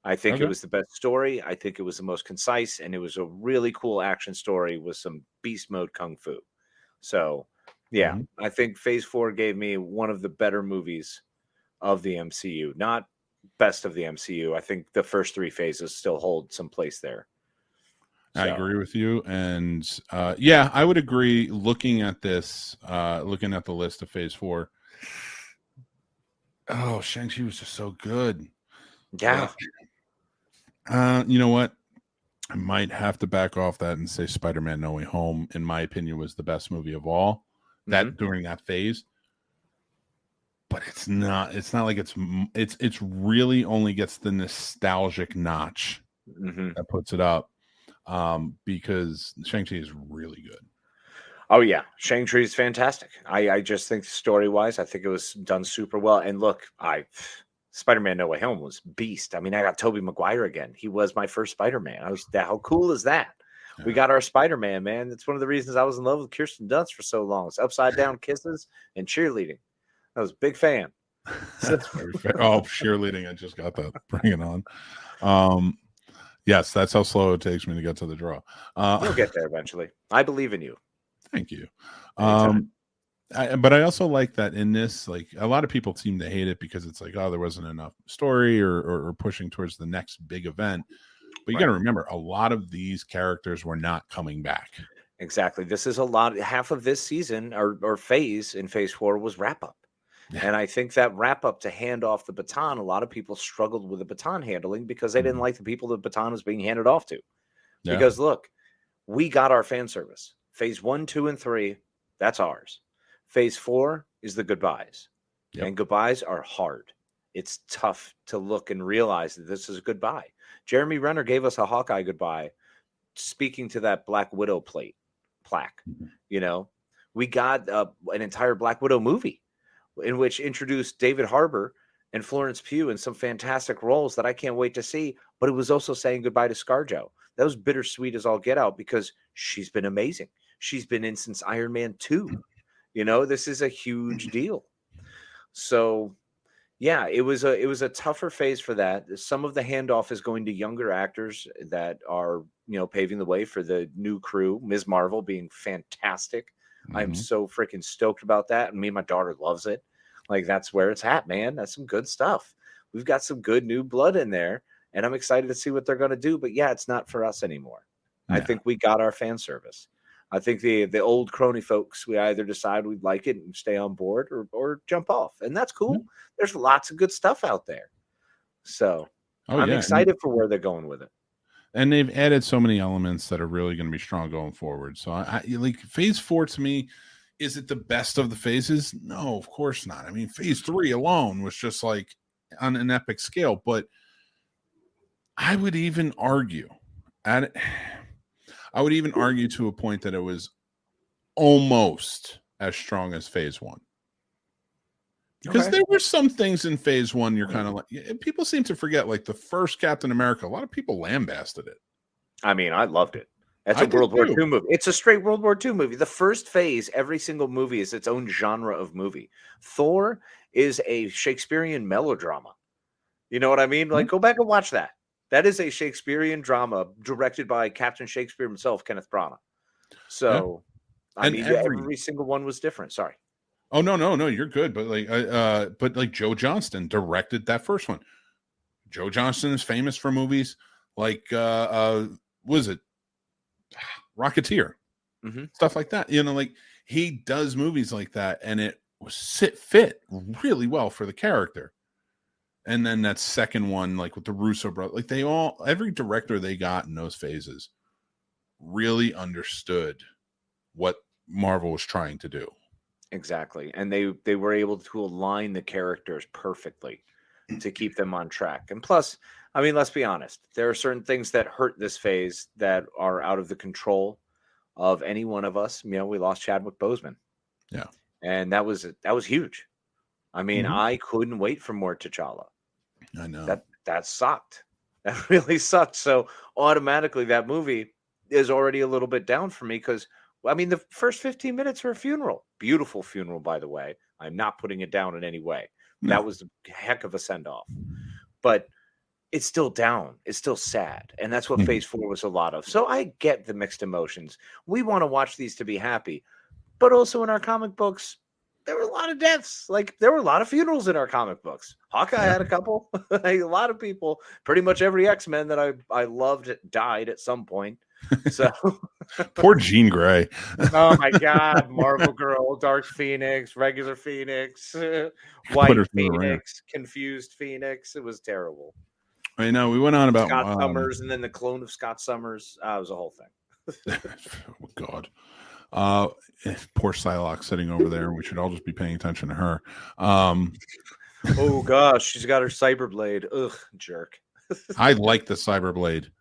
I think it was the best story. I think it was the most concise, and it was a really cool action story with some beast mode kung fu. So, yeah, I think Phase 4 gave me one of the better movies of the MCU. Not best of the MCU. I think the first 3 phases still hold some place there. I agree with you. And I would agree. Looking at this, looking at the list of Phase 4, Shang-Chi was just so good. Yeah. You know what? I might have to back off that and say Spider-Man No Way Home, in my opinion, was the best movie of all during that phase. But it's not like it's really only gets the nostalgic notch that puts it up. Because Shang-Chi is really good. Oh yeah, Shang-Chi is fantastic. I just think story-wise, I think it was done super well. And look, Spider-Man No Way Home was beast. I mean, I got Tobey Maguire again. He was my first Spider-Man. How cool is that? We got our Spider-Man, man. That's one of the reasons I was in love with Kirsten Dunst for so long. It's upside down kisses and cheerleading. I was a big fan. That's very fair. Oh, cheerleading. I just got that. Bring it on. Yes, that's how slow it takes me to get to the draw. You'll get there eventually. I believe in you. Thank you. But I also like that in this, like, a lot of people seem to hate it because it's like, oh, there wasn't enough story or pushing towards the next big event. But you got to remember, a lot of these characters were not coming back. Exactly. This is a lot. Half of this season or phase in phase 4 was wrap up. Yeah. And I think that wrap up to hand off the baton, a lot of people struggled with the baton handling because they didn't like the people the baton was being handed off to. Yeah. Because look, we got our fan service. Phase 1, 2, and 3, that's ours. Phase 4 is the goodbyes. Yep. And goodbyes are hard. It's tough to look and realize that this is a goodbye. Jeremy Renner gave us a Hawkeye goodbye, speaking to that Black Widow plaque. You know, we got an entire Black Widow movie in which introduced David Harbour and Florence Pugh in some fantastic roles that I can't wait to see. But it was also saying goodbye to ScarJo. That was bittersweet as all get out because she's been amazing. She's been in since Iron Man 2. You know, this is a huge deal. So, yeah, it was a tougher phase for that. Some of the handoff is going to younger actors that are, you know, paving the way for the new crew. Ms. Marvel being fantastic. I'm so freaking stoked about that. And me and my daughter loves it. Like, that's where it's at, man. That's some good stuff. We've got some good new blood in there. And I'm excited to see what they're going to do. But, yeah, it's not for us anymore. Yeah. I think we got our fan service. I think the old crony folks, we either decide we'd like it and stay on board or jump off. And that's cool. Mm-hmm. There's lots of good stuff out there. So I'm excited for where they're going with it. And they've added so many elements that are really going to be strong going forward. So I like phase 4 to me. Is it the best of the phases? No, of course not. I mean, phase 3 alone was just like on an epic scale. But I would even argue to a point that it was almost as strong as phase 1. Because there were some things in phase 1 you're kind of like, people seem to forget, like the first Captain America, a lot of people lambasted it. I mean, I loved it. That's a World War II movie. It's a straight World War II movie. The first phase, every single movie is its own genre of movie. Thor is a Shakespearean melodrama. You know what I mean? Like, go back and watch that. That is a Shakespearean drama directed by Captain Shakespeare himself, Kenneth Branagh. So, I mean, every single one was different. Sorry. Oh, no, you're good. But like Joe Johnston directed that first one. Joe Johnston is famous for movies like was it Rocketeer? Stuff like that. You know, like he does movies like that, and it was fit really well for the character. And then that second one, like with the Russo brothers, like every director they got in those phases really understood what Marvel was trying to do. Exactly. And they were able to align the characters perfectly to keep them on track. And plus, I mean, let's be honest, there are certain things that hurt this phase that are out of the control of any one of us. You know, we lost Chadwick Boseman. Yeah. And that was huge. I mean, I couldn't wait for more T'Challa. I know. That sucked. That really sucked. So automatically that movie is already a little bit down for me because, I mean, the first 15 minutes were a funeral. Beautiful funeral, by the way. I'm not putting it down in any way. No. That was a heck of a send-off. But it's still down. It's still sad. And that's what phase 4 was a lot of. So I get the mixed emotions. We want to watch these to be happy. But also in our comic books, there were a lot of deaths. Like, there were a lot of funerals in our comic books. Hawkeye had a couple. A lot of people, pretty much every X-Men that I loved died at some point. So poor Jean Grey. Oh my God. Marvel Girl, Dark Phoenix, regular Phoenix, White Phoenix, confused Phoenix. It was terrible. I know. We went on about Scott Summers and then the clone of Scott Summers. It was a whole thing. Oh, God. Poor Psylocke sitting over there. We should all just be paying attention to her. Oh gosh, she's got her Cyberblade. Ugh, jerk. I like the Cyberblade.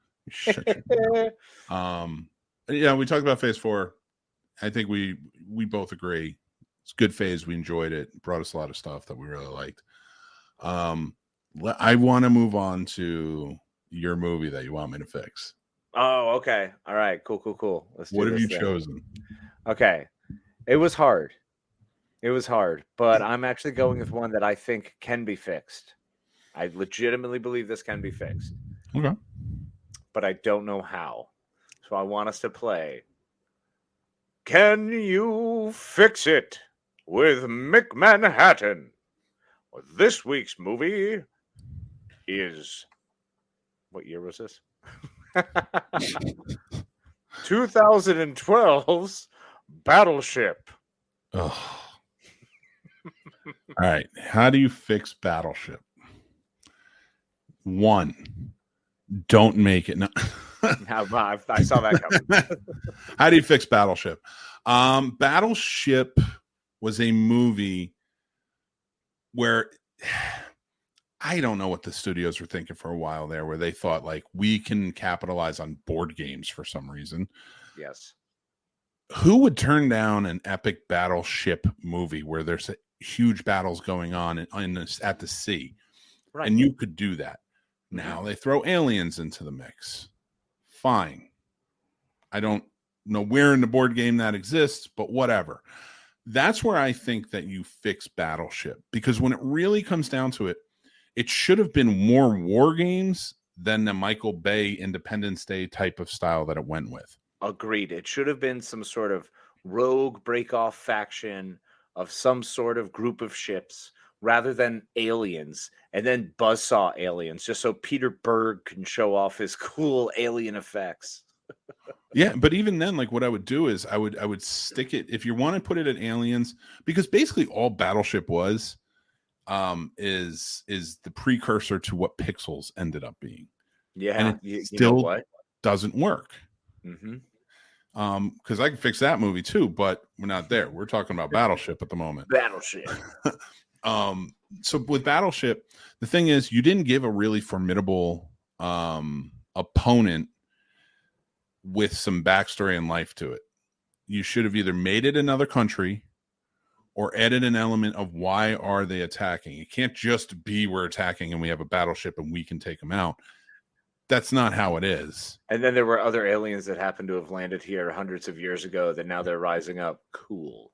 Yeah, we talked about phase 4. I think we both agree it's a good phase. We enjoyed it. It brought us a lot of stuff that we really liked. I want to move on to your movie that you want me to fix. Oh, okay. All right. Cool. Let's do What have this you then. chosen? Okay. It was hard. But I'm actually going with one that I think can be fixed. I legitimately believe this can be fixed, Okay. but I don't know how. So I want us to play. Can you fix it with Mick Manhattan? This week's movie is, what year was this? 2012's Battleship. Oh. All right. How do you fix Battleship? 1, don't make it. No. I saw that coming. How do you fix Battleship? Battleship was a movie where I don't know what the studios were thinking for a while there, where they thought like we can capitalize on board games for some reason. Yes. Who would turn down an epic battleship movie where there's huge battles going on at the sea? Right. And you could do that. Now they throw aliens into the mix. Fine. I don't know where in the board game that exists, but whatever. That's where I think that you fix Battleship, because when it really comes down to it, it should have been more war games than the Michael Bay Independence Day type of style that it went with. Agreed. It should have been some sort of rogue break-off faction of some sort of group of ships rather than aliens, and then buzzsaw aliens just so Peter Berg can show off his cool alien effects. Yeah, but even then, like what I would do is I would stick it, if you want to put it at aliens, because basically all Battleship was is the precursor to what Pixels ended up being. Yeah, and you still know what? doesn't work. Mm-hmm. Because I can fix that movie too, but we're not there. We're talking about Battleship at the moment. Battleship. So with Battleship, the thing is, you didn't give a really formidable opponent with some backstory and life to it. You should have either made it another country or added an element of why are they attacking. It can't just be we're attacking and we have a battleship and we can take them out. That's not how it is. And then there were other aliens that happened to have landed here hundreds of years ago that now they're rising up. Cool.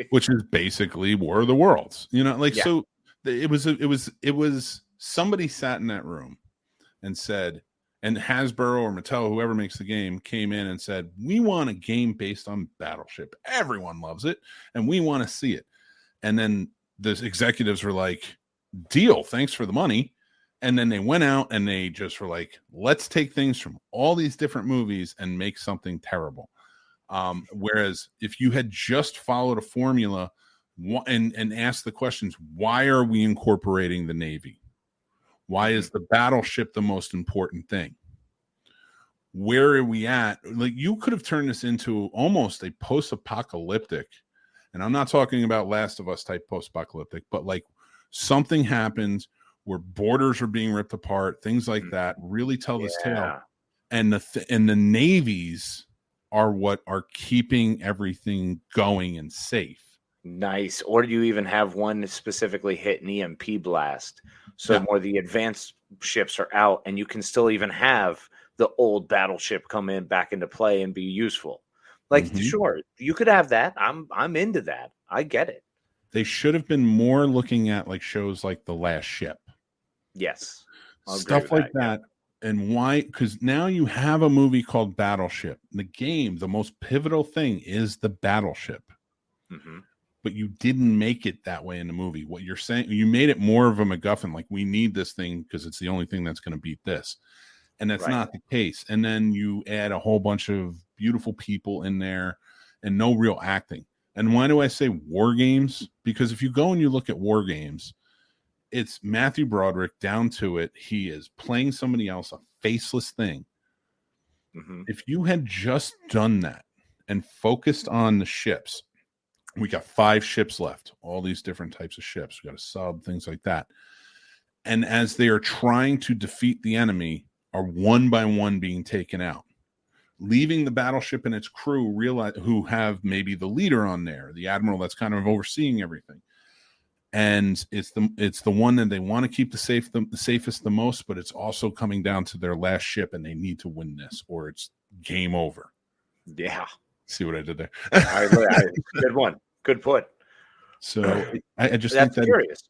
Which is basically War of the Worlds. You know, like, Yeah. so it was somebody sat in that room and said, and Hasbro or Mattel, whoever makes the game, came in and said, we want a game based on Battleship. Everyone loves it, and we want to see it. And then the executives were like, deal, thanks for the money. And then they went out and they just were like, let's take things from all these different movies and make something terrible. Whereas if you had just followed a formula and asked the questions, why are we incorporating the Navy? Why is the battleship the most important thing? Where are we at? Like, you could have turned this into almost a post-apocalyptic, and I'm not talking about Last of Us type post-apocalyptic, but like something happens where borders are being ripped apart, things like that, really tell this tale. And the navies are what are keeping everything going and safe. Nice. Or do you even have one specifically hit an EMP blast? So more the advanced ships are out, and you can still even have the old battleship come in back into play and be useful. Like, sure, you could have that. I'm into that. I get it. They should have been more looking at like shows like The Last Ship. Yes. Stuff like that. Yeah. And why? Because now you have a movie called Battleship. The game, the most pivotal thing is the battleship. Mm-hmm. But you didn't make it that way in the movie. What you're saying, you made it more of a MacGuffin, like we need this thing because it's the only thing that's going to beat this. And that's not the case. And then you add a whole bunch of beautiful people in there and no real acting. And why do I say war games? Because if you go and you look at war games, it's Matthew Broderick down to it. He is playing somebody else, a faceless thing. Mm-hmm. If you had just done that and focused on the ships, we got 5 ships left, all these different types of ships. We got a sub, things like that. And as they are trying to defeat the enemy, are one by one being taken out, leaving the battleship and its crew who have maybe the leader on there, the admiral that's kind of overseeing everything. and it's the one that they want to keep the safest the most, but it's also coming down to their last ship, and they need to win this, or it's game over. Yeah. See what I did there? Good one. Good put. So I just That's think that curious.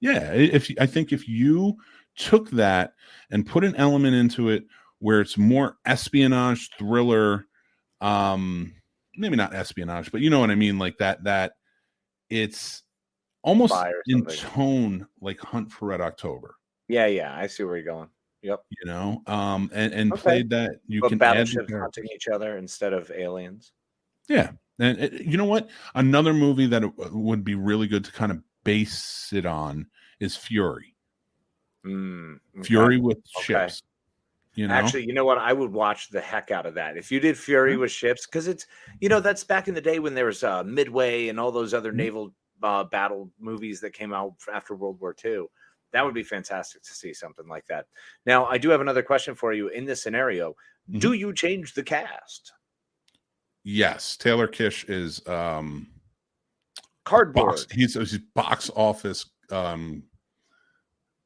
Yeah, I think if you took that and put an element into it where it's more espionage thriller, maybe not espionage, but you know what I mean, like that it's almost in tone like Hunt for Red October. Yeah, I see where you're going. Yep. You know, and played that you but can battleships hunting each other instead of aliens. Yeah, and you know what? Another movie that would be really good to kind of base it on is Fury. Okay. Fury with ships. You know? Actually, you know what? I would watch the heck out of that if you did Fury with ships, because it's that's back in the day when there was Midway and all those other naval battle movies that came out after World War II. That would be fantastic to see something like that. Now, I do have another question for you. In this scenario, do you change the cast? Yes, Taylor Kish is cardboard. He's box office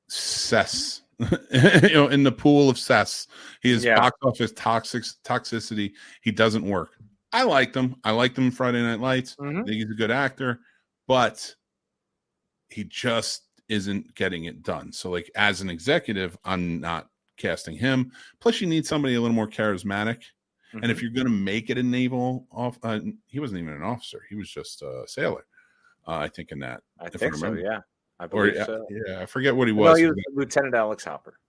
cess. In the pool of cess. He is box office toxicity. He doesn't work. I liked him. I liked him in Friday Night Lights. I think he's a good actor, but he just isn't getting it done. So, like, as an executive, I'm not casting him. Plus, you need somebody a little more charismatic. And if you're going to make it a naval he wasn't even an officer. He was just a sailor. I think in that. I think so. Yeah, I believe so. Yeah, I forget what he was. No, he was Lieutenant Alex Hopper.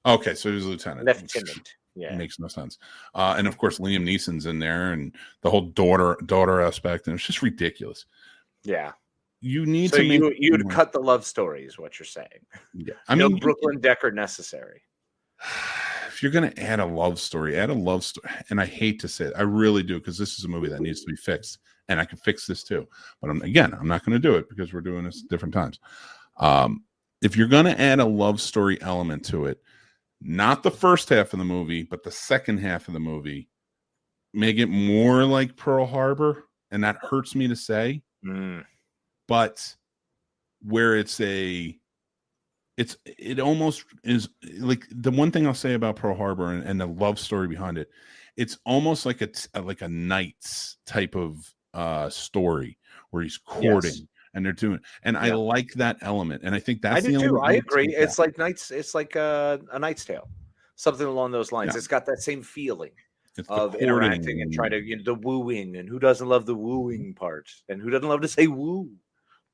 Okay, so he was lieutenant. Lieutenant. Yeah, it makes no sense. And of course, Liam Neeson's in there, and the whole daughter aspect, and it's just ridiculous. Yeah, you need so to. You'd cut the love story, is what you're saying. Yeah, no Brooklyn Decker necessary. If you're going to add a love story, and I hate to say it, I really do, because this is a movie that needs to be fixed, and I can fix this too. But I'm not going to do it because we're doing this at different times. If you're going to add a love story element to it, not the first half of the movie, but the second half of the movie, make it more like Pearl Harbor, and that hurts me to say, but where it almost is like the one thing I'll say about Pearl Harbor and the love story behind it. It's almost like a Knights type of story where he's courting and they're doing, and I like that element. And I think that's the too. I agree. It's like Knights. It's like a Knight's Tale, something along those lines. Yeah. It's got that same feeling of interacting and trying to the wooing, and who doesn't love the wooing part, and who doesn't love to say woo.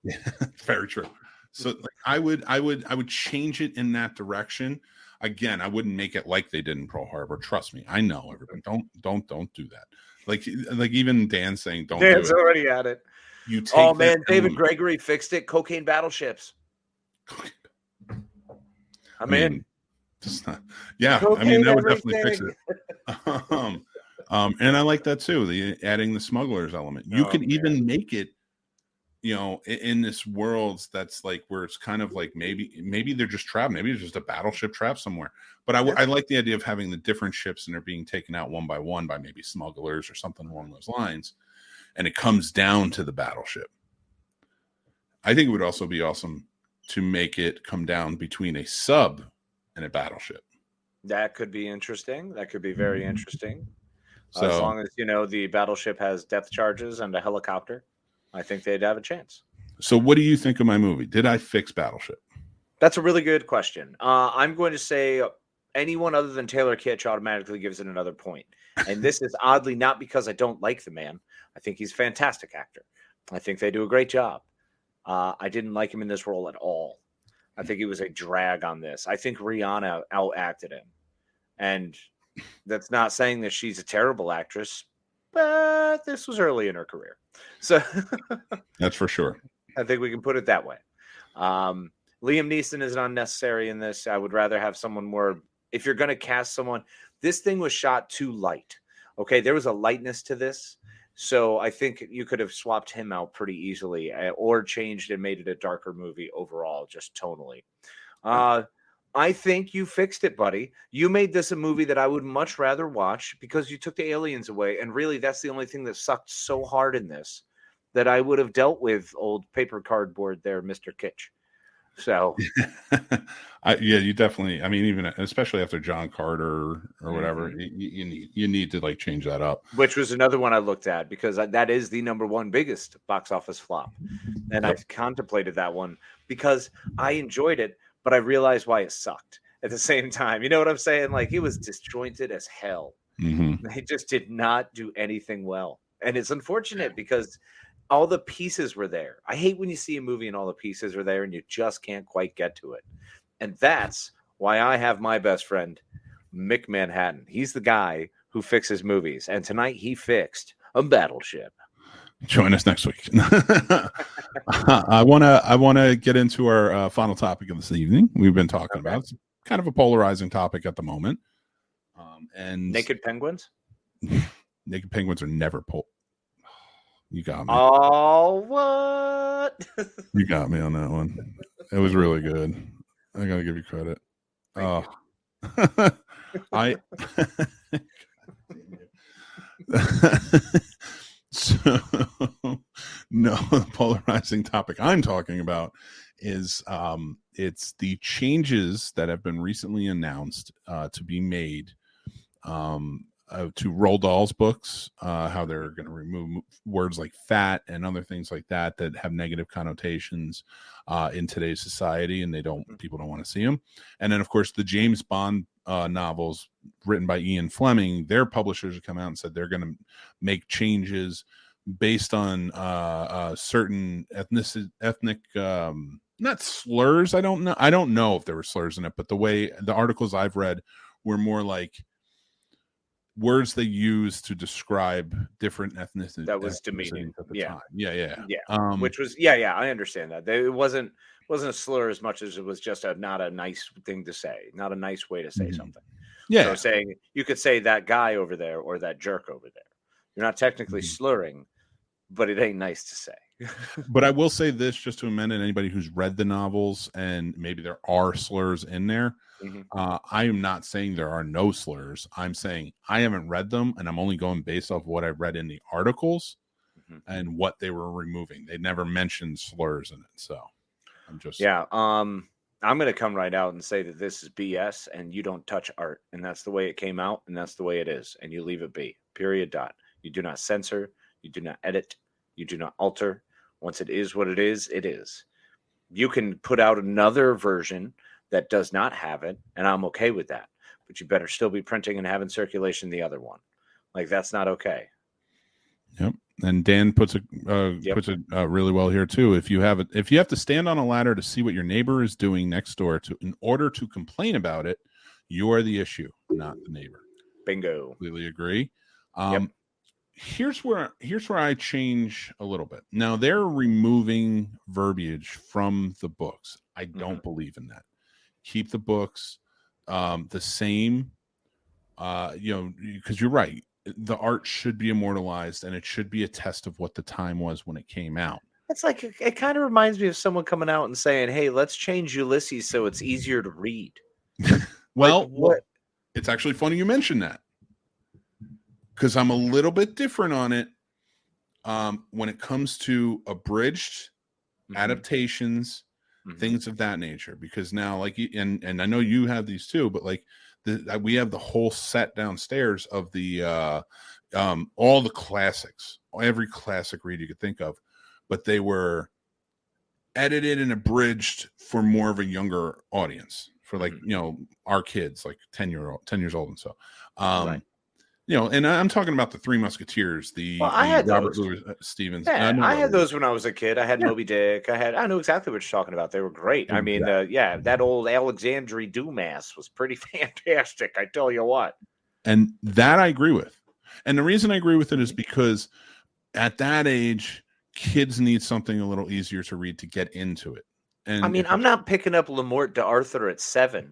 Yeah, very true. So like, I would change it in that direction. Again, I wouldn't make it like they did in Pearl Harbor. Trust me, I know everybody. Don't do that. Like even Dan saying don't. Dan's do it. Already at it. You take David Gregory fixed it. Cocaine battleships. I'm in. Yeah, cocaine, I mean that would definitely fix it. And I like that too. Adding the smugglers element. You can even make it. In this world that's like where it's kind of like maybe they're just trapped, maybe it's just a battleship trapped somewhere. But I like the idea of having the different ships and they're being taken out one by maybe smugglers or something along those lines, and it comes down to the battleship. I think it would also be awesome to make it come down between a sub and a battleship. That could be interesting. That could be very interesting. So as long as the battleship has depth charges and a helicopter, I think they'd have a chance. So what do you think of my movie? Did I fix Battleship? That's a really good question. I'm going to say anyone other than Taylor Kitsch automatically gives it another point. And this is oddly not because I don't like the man. I think he's a fantastic actor. I think they do a great job. I didn't like him in this role at all. I think he was a drag on this. I think Rihanna outacted him. And that's not saying that she's a terrible actress, but this was early in her career. So that's for sure. I think we can put it that way. Liam Neeson is unnecessary in this. I would rather have someone more. If you're going to cast someone, this thing was shot too light. Okay, there was a lightness to this. So I think you could have swapped him out pretty easily or changed and made it a darker movie overall, just tonally. I think you fixed it, buddy. You made this a movie that I would much rather watch because you took the aliens away. And really, that's the only thing that sucked so hard in this that I would have dealt with old paper cardboard there, Mr. Kitsch. So you definitely. I mean, even especially after John Carter or whatever, you need to like change that up. Which was another one I looked at because that is the number one biggest box office flop, and I contemplated that one because I enjoyed it, but I realized why it sucked at the same time. You know what I'm saying? Like, it was disjointed as hell. They just did not do anything well, and it's unfortunate because all the pieces were there. I hate when you see a movie and all the pieces are there and you just can't quite get to it. And that's why I have my best friend, Mick Manhattan. He's the guy who fixes movies. And tonight he fixed a battleship. Join us next week. I wanna get into our final topic of this evening. We've been talking about it's kind of a polarizing topic at the moment. And naked penguins. Naked penguins are never You got me. Oh, what? You got me on that one. It was really good. I gotta give you credit. Oh, I. So, no, the polarizing topic I'm talking about is it's the changes that have been recently announced to be made to Roald Dahl's books, how they're going to remove words like fat and other things like that that have negative connotations in today's society, and people don't want to see them. And then, of course, the James Bond novels written by Ian Fleming, their publishers have come out and said they're going to make changes based on certain ethnic not slurs. I don't know if there were slurs in it, but the way the articles I've read were more like words they use to describe different ethnicities. That was demeaning at the time. Yeah. Which was I understand that. It wasn't a slur as much as it was just not a nice thing to say, not a nice way to say something. Yeah. So saying you could say that guy over there or that jerk over there. You're not technically slurring, but it ain't nice to say. But I will say this just to amend it, anybody who's read the novels and maybe there are slurs in there. I am not saying there are no slurs. I'm saying I haven't read them, and I'm only going based off what I read in the articles and what they were removing. They never mentioned slurs in it, so I'm just I'm going to come right out and say that this is BS, and you don't touch art, and that's the way it came out, and that's the way it is, and you leave it be. Period. Dot. You do not censor. You do not edit. You do not alter. Once it is what it is, it is. You can put out another version that does not have it, and I'm okay with that. But you better still be printing and having circulation the other one. Like, that's not okay. Yep. And Dan puts it really well here too. If you have to stand on a ladder to see what your neighbor is doing next door in order to complain about it, you are the issue, not the neighbor. Bingo. Completely agree. Here's where I change a little bit. Now they're removing verbiage from the books. I don't believe in that. Keep the books the same, because you're right. The art should be immortalized, and it should be a test of what the time was when it came out. It's like it kind of reminds me of someone coming out and saying, "Hey, let's change Ulysses so it's easier to read." Well, it's actually funny you mentioned that, because I'm a little bit different on it when it comes to abridged adaptations. Things of that nature, because now, like, and I know you have these too, but like we have the whole set downstairs of the all the classics, every classic read you could think of, but they were edited and abridged for more of a younger audience, for like our kids, like 10 years old, and so and I'm talking about the Three Musketeers, I had Robert Louis Stevens. Yeah, I had those when I was a kid. I had Moby Dick. I know exactly what you're talking about. They were great. I mean, that old Alexandre Dumas was pretty fantastic. I tell you what. And that I agree with. And the reason I agree with it is because at that age, kids need something a little easier to read to get into it. And I mean, I'm not picking up Lemort d'Arthur at 7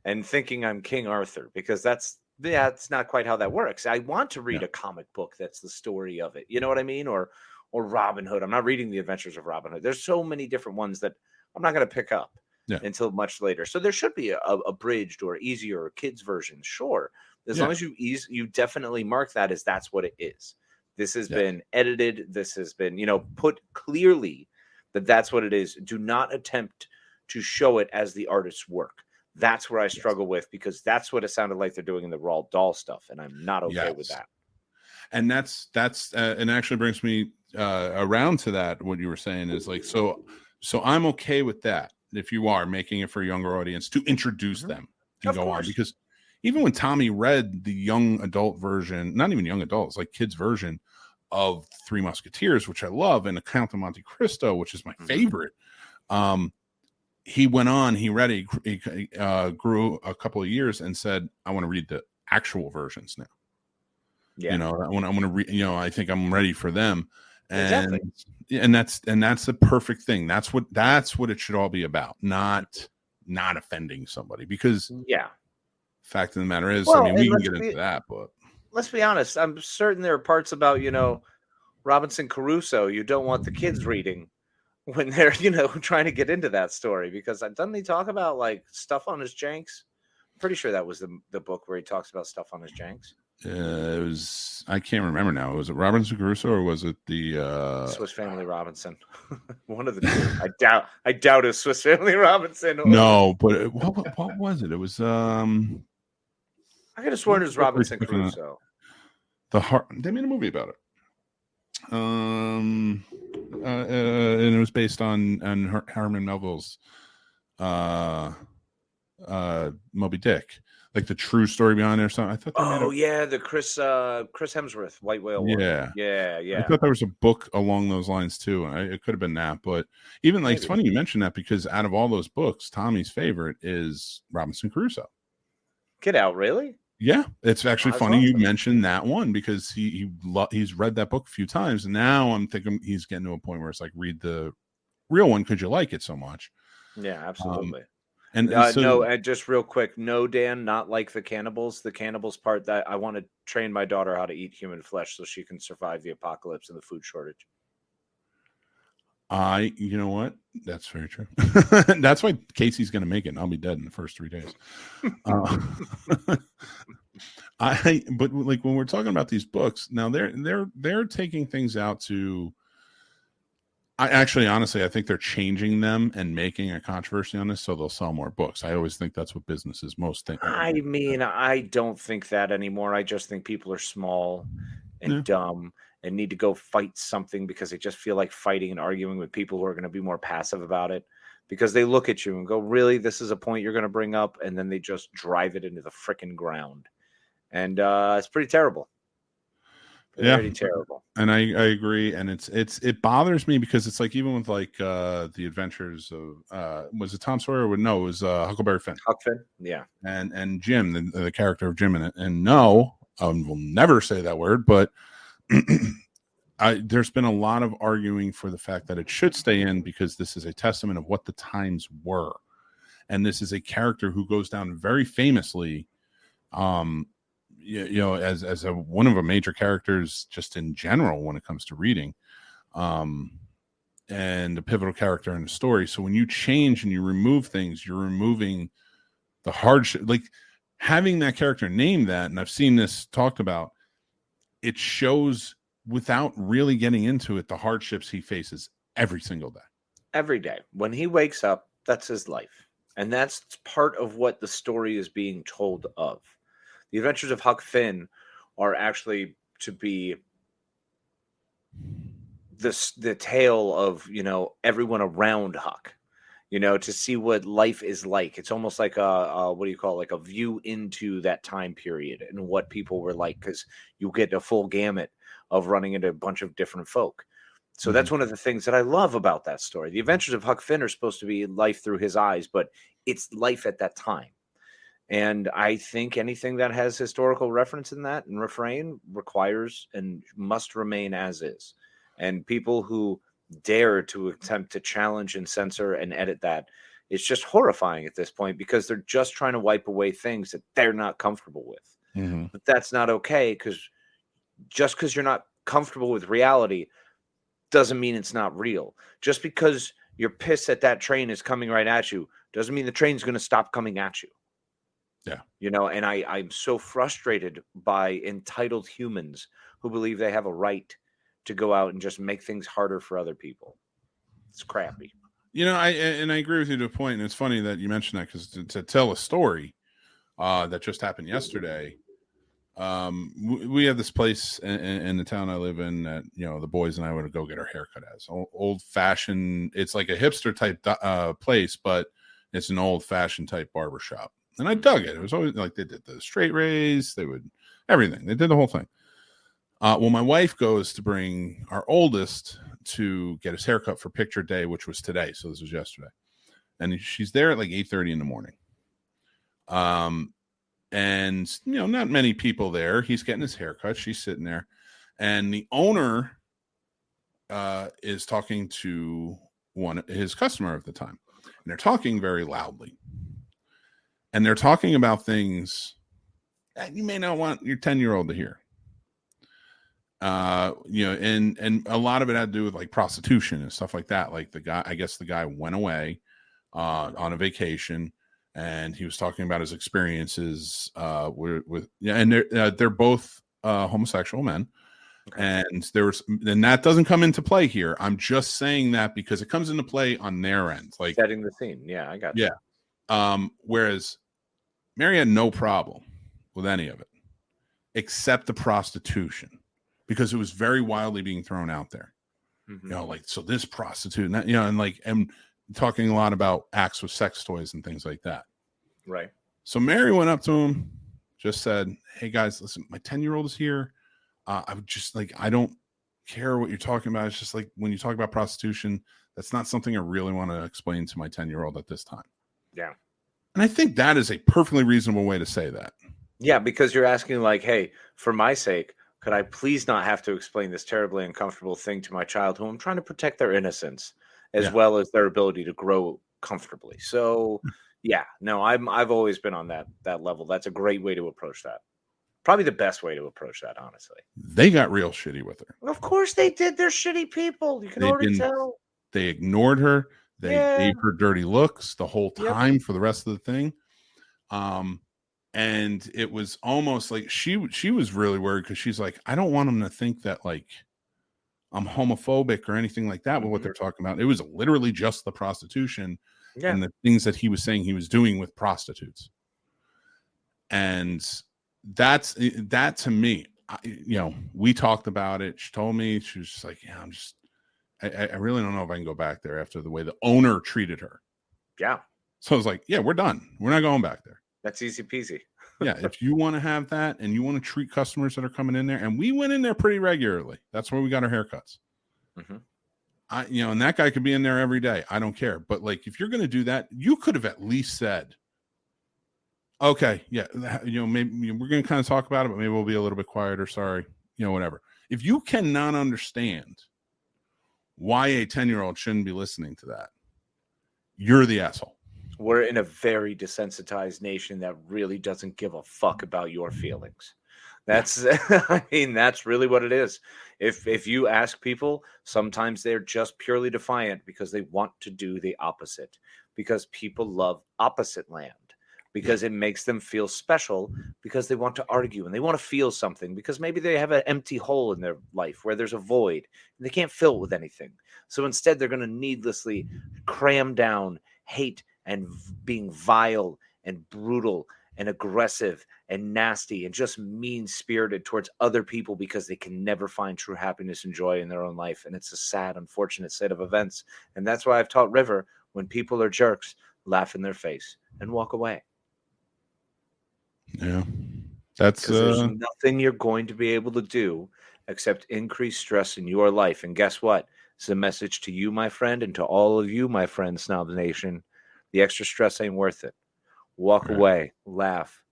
and thinking I'm King Arthur, because that's not quite how that works. I want to read a comic book that's the story of it. You know what I mean? Or Robin Hood. I'm not reading The Adventures of Robin Hood. There's so many different ones that I'm not going to pick up until much later. So there should be a abridged or easier kids version, sure. As long as you definitely mark that as that's what it is. This has been edited. This has been, put clearly that that's what it is. Do not attempt to show it as the artist's work. That's where I struggle with, because that's what it sounded like they're doing in the Roald Dahl stuff, and I'm not okay with that. And that's and actually brings me around to that. What you were saying is like, so I'm okay with that if you are making it for a younger audience to introduce them and go on, because even when Tommy read the young adult version, not even young adults, like kids version of Three Musketeers, which I love, and A Count of Monte Cristo, which is my favorite. He went on, he read it, he grew a couple of years and said, I want to read the actual versions now. I want to read, I think I'm ready for them. And and that's the perfect thing. That's what it should all be about, not offending somebody, because fact of the matter is, we can get into that, but let's be honest, I'm certain there are parts about, Robinson Crusoe you don't want the kids reading when they're, trying to get into that story, because doesn't he talk about like stuff on his janks? I'm pretty sure that was the book where he talks about stuff on his janks. It was, I can't remember now. Was it Robinson Crusoe or was it the Swiss Family Robinson? One of the two. I doubt it's Swiss Family Robinson. No, but what was it? It was I could have sworn it was Robinson Crusoe. They made a movie about it. And it was based on Herman Melville's Moby Dick, like the true story behind it or something. I thought. The Chris Hemsworth White Whale one. Yeah. I thought there was a book along those lines too. It could have been that, but even like, it's funny you mentioned that, because out of all those books, Tommy's favorite is Robinson Crusoe. Get out, really? Yeah, it's actually funny you mentioned that one, because he's read that book a few times, and now I'm thinking he's getting to a point where it's like, read the real one because you like it so much. Yeah, absolutely. And just real quick, no, Dan, not like the cannibals. The cannibals part, that I want to train my daughter how to eat human flesh so she can survive the apocalypse and the food shortage. You know what? That's very true. That's why Casey's going to make it, and I'll be dead in the first 3 days. But like, when we're talking about these books now, they're taking things out to. Honestly, I think they're changing them and making a controversy on this so they'll sell more books. I always think that's what businesses most think. I don't think that anymore. I just think people are small and dumb and need to go fight something because they just feel like fighting and arguing with people who are going to be more passive about it, because they look at you and go, really, this is a point you're going to bring up? And then they just drive it into the freaking ground. And it's pretty terrible. Pretty terrible. And I agree. And it bothers me, because it's like, even with like the adventures of was it Tom Sawyer? No, it was Huckleberry Finn. Huck Finn, yeah. And Jim, the character of Jim in it. And no, I will never say that word, but there's been a lot of arguing for the fact that it should stay in, because this is a testament of what the times were. And this is a character who goes down very famously, as one of a major characters just in general when it comes to reading, and a pivotal character in the story. So when you change and you remove things, you're removing the hardship, like having that character named that. And I've seen this talked about. It shows, without really getting into it, the hardships he faces every single day. Every day. When he wakes up, that's his life. And that's part of what the story is being told of. The Adventures of Huck Finn are actually to be the tale of, everyone around Huck, to see what life is like. It's almost like a view into that time period and what people were like, because you get a full gamut of running into a bunch of different folk. So that's one of the things that I love about that story. The Adventures of Huck Finn are supposed to be life through his eyes, but it's life at that time. And I think anything that has historical reference in that and refrain requires and must remain as is. And people who dare to attempt to challenge and censor and edit that, it's just horrifying at this point, because they're just trying to wipe away things that they're not comfortable with. But that's not okay, because just because you're not comfortable with reality doesn't mean it's not real. Just because you're pissed that train is coming right at you doesn't mean the train's going to stop coming at you. Yeah. You know, and I'm so frustrated by entitled humans who believe they have a right to go out and just make things harder for other people. It's crappy. You know, I agree with you to a point, and it's funny that you mentioned that, because to tell a story that just happened yesterday, we have this place in the town I live in that, you know, the boys and I would go get our haircut as old fashioned. It's like a hipster type place, but it's an old fashioned type barbershop. And I dug it. It was always like they did the straight raise, they would everything. They did the whole thing. Well, my wife goes to bring our oldest to get his haircut for picture day, which was today. So this was yesterday. And she's there at like 8:30 in the morning. And, you know, not many people there. He's getting his haircut. She's sitting there. And the owner is talking to his customer at the time. And they're talking very loudly. And they're talking about things that you may not want your 10-year-old to hear. You know, and a lot of it had to do with like prostitution and stuff like that. Like I guess the guy went away on a vacation, and he was talking about his experiences with and they're both homosexual men. Okay. And that doesn't come into play here. I'm just saying that because it comes into play on their end, like setting the scene. Yeah, I got you. Yeah. Whereas Mary had no problem with any of it except the prostitution, because it was very wildly being thrown out there. Mm-hmm. You know, like, so this prostitute and that, you know, and talking a lot about acts with sex toys and things like that. Right. So Mary went up to him, just said, "Hey guys, listen, my 10-year-old is here. I would just like, I don't care what you're talking about. It's just like when you talk about prostitution, that's not something I really want to explain to my 10-year-old at this time." Yeah. And I think that is a perfectly reasonable way to say that. Yeah, because you're asking like, hey, for my sake, could I please not have to explain this terribly uncomfortable thing to my child, who I'm trying to protect their innocence as well as their ability to grow comfortably. So yeah, no, I've always been on that level. That's a great way to approach that. Probably the best way to approach that, honestly. They got real shitty with her. Of course they did. They're shitty people. You can already tell. They ignored her. They gave her dirty looks the whole time for the rest of the thing. And it was almost like she was really worried, because she's like, I don't want them to think that like I'm homophobic or anything like that with what they're talking about. It was literally just the prostitution and the things that he was saying he was doing with prostitutes. And that to me, you know, we talked about it. She told me, she was just like, yeah, I really don't know if I can go back there after the way the owner treated her. Yeah. So I was like, yeah, we're done. We're not going back there. That's easy peasy. Yeah. If you want to have that and you want to treat customers that are coming in there, and we went in there pretty regularly. That's where we got our haircuts. Mm-hmm. You know, and that guy could be in there every day. I don't care. But like, if you're going to do that, you could have at least said, okay, yeah, you know, maybe we're going to kind of talk about it, but maybe we'll be a little bit quieter. Sorry. You know, whatever. If you cannot understand why a 10-year-old shouldn't be listening to that, you're the asshole. We're in a very desensitized nation that really doesn't give a fuck about your feelings. That's, I mean, that's really what it is. If you ask people, sometimes they're just purely defiant because they want to do the opposite, because people love opposite land, because it makes them feel special, because they want to argue and they want to feel something, because maybe they have an empty hole in their life where there's a void and they can't fill it with anything. So instead, they're going to needlessly cram down hate and being vile and brutal and aggressive and nasty and just mean-spirited towards other people, because they can never find true happiness and joy in their own life. And it's a sad, unfortunate set of events. And that's why I've taught River, when people are jerks, laugh in their face and walk away. Yeah, that's there's nothing you're going to be able to do except increase stress in your life. And guess what? It's a message to you, my friend, and to all of you, my friend, Snobs Nation. The extra stress ain't worth it. Walk away, laugh,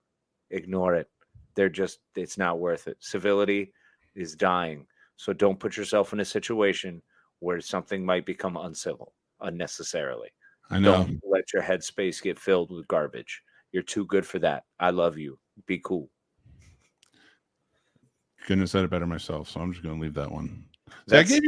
ignore it. It's not worth it. Civility is dying. So don't put yourself in a situation where something might become uncivil unnecessarily. I know. Don't let your headspace get filled with garbage. You're too good for that. I love you. Be cool. Couldn't have said it better myself, so I'm just going to leave that one. So I gave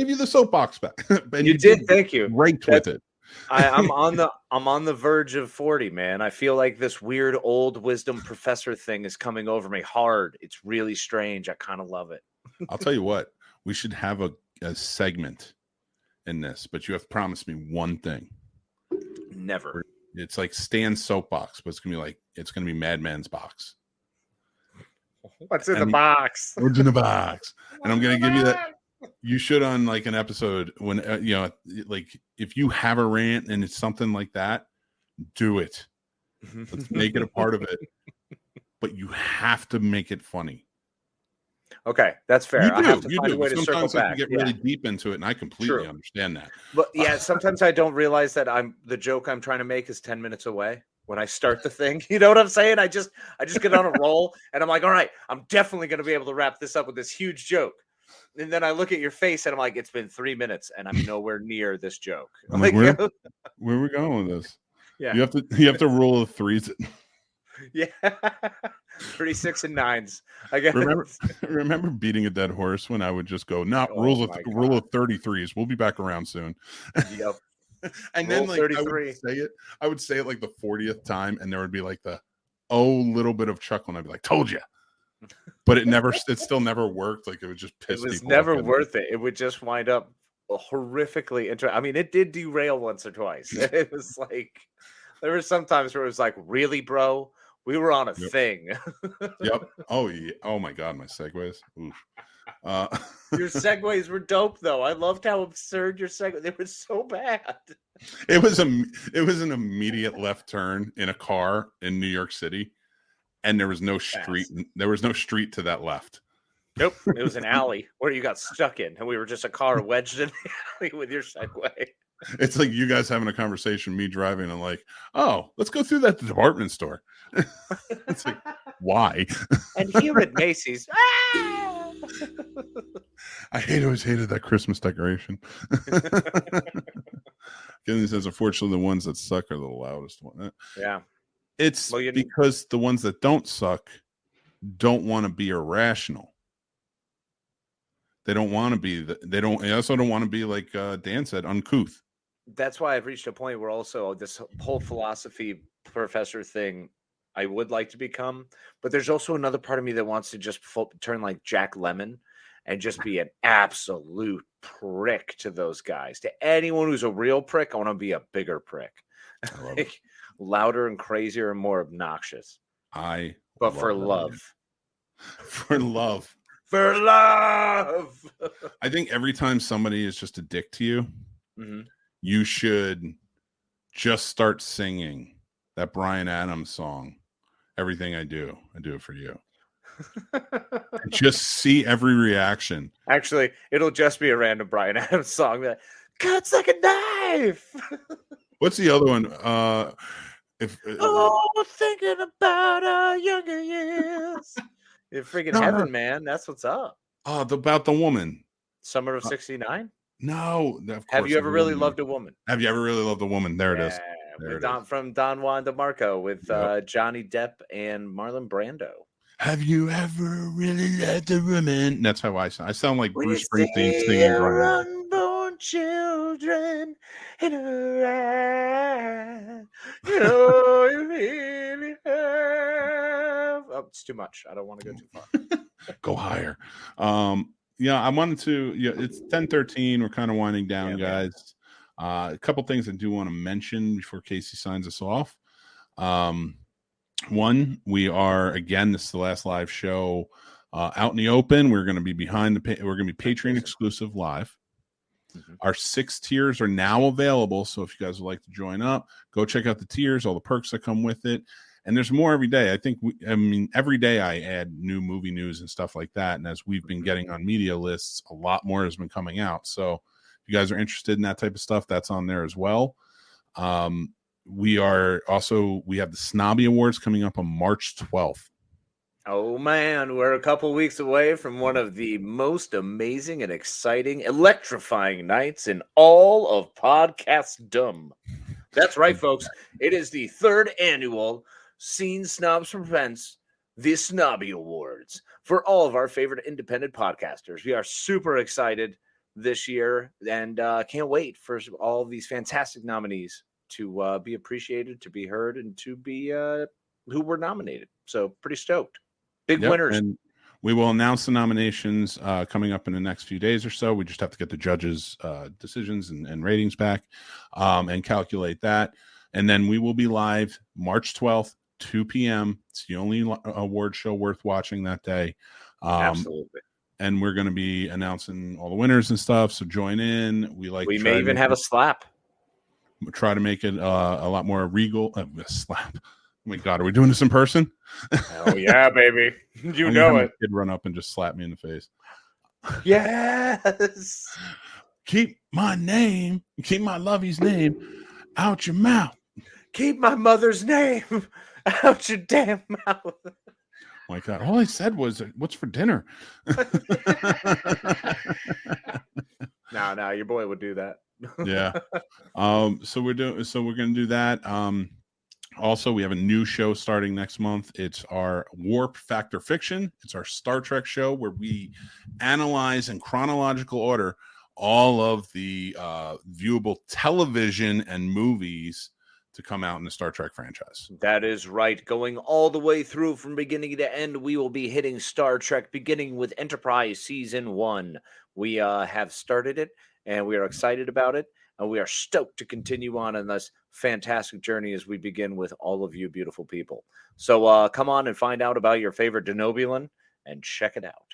you the soapbox back. And you did. Thank you. Right with it. I'm on the verge of 40, man. I feel like this weird old wisdom professor thing is coming over me hard. It's really strange. I kind of love it. I'll tell you what, we should have a segment in this, but you have to promise me one thing. Never. It's like Stan's soapbox, but it's gonna be Madman's box. What's in the box? What's in the box? And I'm gonna give you that. You should on like an episode when like if you have a rant and it's something like that, do it. Let's make it a part of it. But you have to make it funny. Okay, that's fair. I have to find a way to circle Sometimes back. you get really deep into it, and I completely understand that. But yeah, sometimes I don't realize that the joke I'm trying to make is 10 minutes away when I start the thing. You know what I'm saying? I just get on a roll, and I'm like, all right, I'm definitely going to be able to wrap this up with this huge joke. And then I look at your face, and I'm like, it's been 3 minutes, and I'm nowhere near this joke. I'm like, where are we going with this? Yeah, you have to roll the threes. Yeah, 36 and 9s. I guess. Remember beating a dead horse when I would just go, rule of 33s. We'll be back around soon. Yep. And then like 33. I would say it like the 40th time, and there would be like the little bit of chuckle, and I'd be like, told you. But it still never worked. Like it would just piss. It was people never off. worth it. It would just wind up horrifically interesting. I mean, it did derail once or twice. It was like there were some times where it was like, really, bro? We were on a thing. Yep. Oh yeah. Oh my god, my segues. Oof. Your segues were dope, though. I loved how absurd your segues. They were so bad. It was an immediate left turn in a car in New York City, and there was no street. There was no street to that left. Nope. It was an alley where you got stuck in, and we were just a car wedged in the alley with your segue. It's like you guys having a conversation, me driving, and like, oh, let's go through that department store. It's like, why? And here at Macy's. I always hated that Christmas decoration. Kenny says, unfortunately, the ones that suck are the loudest one. Yeah. It's because the ones that don't suck don't want to be irrational. They don't want to be. They also don't want to be, like Dan said, uncouth. That's why I've reached a point where also this whole philosophy professor thing I would like to become, but there's also another part of me that wants to just turn like Jack Lemmon and just be an absolute prick to those guys. To anyone who's a real prick, I want to be a bigger prick. Like, louder and crazier and more obnoxious. But for love. For love. For love. I think every time somebody is just a dick to you, you should just start singing that Bryan Adams song, Everything I Do it for you. Just see every reaction. Actually, it'll just be a random Bryan Adams song that cuts like a knife. What's the other one? Thinking about our younger years. You're freaking heaven, man. That's what's up. Oh, about the woman. Summer of '69? No. Have you ever really loved a woman? Have you ever really loved a woman? There it is. From Don Juan DeMarco with Johnny Depp and Marlon Brando. Have you ever really loved a woman? That's how I sound. I sound like Bruce Springsteen singing. Unborn children in her eye. You know you really have. Oh, it's too much. I don't want to go too far. Go higher. Yeah, I wanted to. Yeah, it's 10:13. We're kind of winding down, guys. A couple things I do want to mention before Casey signs us off. One, we are again. This is the last live show out in the open. We're going to be we're going to be Patreon exclusive live. Our 6 tiers are now available, so if you guys would like to join up, go check out the tiers, all the perks that come with it. And there's more every day. I think, every day I add new movie news and stuff like that. And as we've been getting on media lists, a lot more has been coming out. So if you guys are interested in that type of stuff, that's on there as well. We have the Snobby Awards coming up on March 12th. Oh, man, we're a couple weeks away from one of the most amazing and exciting, electrifying nights in all of podcastdom. That's right, folks. It is the 3rd annual Scene Snobs presents the Snobby Awards for all of our favorite independent podcasters. We are super excited. this year, and can't wait for all these fantastic nominees to be appreciated, to be heard, and to be who were nominated. So pretty stoked. Big winners. And we will announce the nominations coming up in the next few days or so. We just have to get the judges' decisions and ratings back and calculate that. And then we will be live March 12th, 2 p.m. It's the only award show worth watching that day. Absolutely. And we're going to be announcing all the winners and stuff. So join in. We may even have a slap. Try to make it a lot more regal. A slap. Oh my God, are we doing this in person? Oh yeah, baby. You know it. Kid run up and just slap me in the face. Yes. Keep my lovey's name out your mouth. Keep my mother's name out your damn mouth. Oh my God, all I said was, "What's for dinner?" No, your boy would do that. Yeah. So we're going to do that. Also, we have a new show starting next month. It's our Warp Factor Fiction. It's our Star Trek show where we analyze in chronological order all of the viewable television and movies to come out in the Star Trek franchise. That is right. Going all the way through from beginning to end, we will be hitting Star Trek, beginning with Enterprise Season 1. We have started it, and we are excited about it. And we are stoked to continue on this fantastic journey as we begin with all of you beautiful people. So come on and find out about your favorite Denobulan and check it out.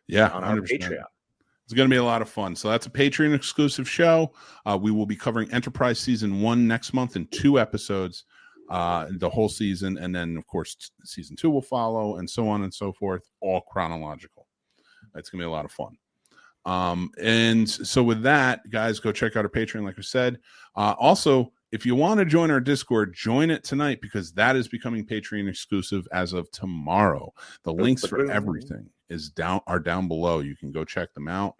Yeah, on our 100%. Patreon. It's going to be a lot of fun. So that's a Patreon exclusive show. We will be covering Enterprise Season 1 next month in 2 episodes, the whole season. And then, of course, Season 2 will follow and so on and so forth, all chronological. It's going to be a lot of fun. And so with that, guys, go check out our Patreon, like I said. Also, if you want to join our Discord, join it tonight because that is becoming Patreon exclusive as of tomorrow. The links for everything are down below. You can go check them out.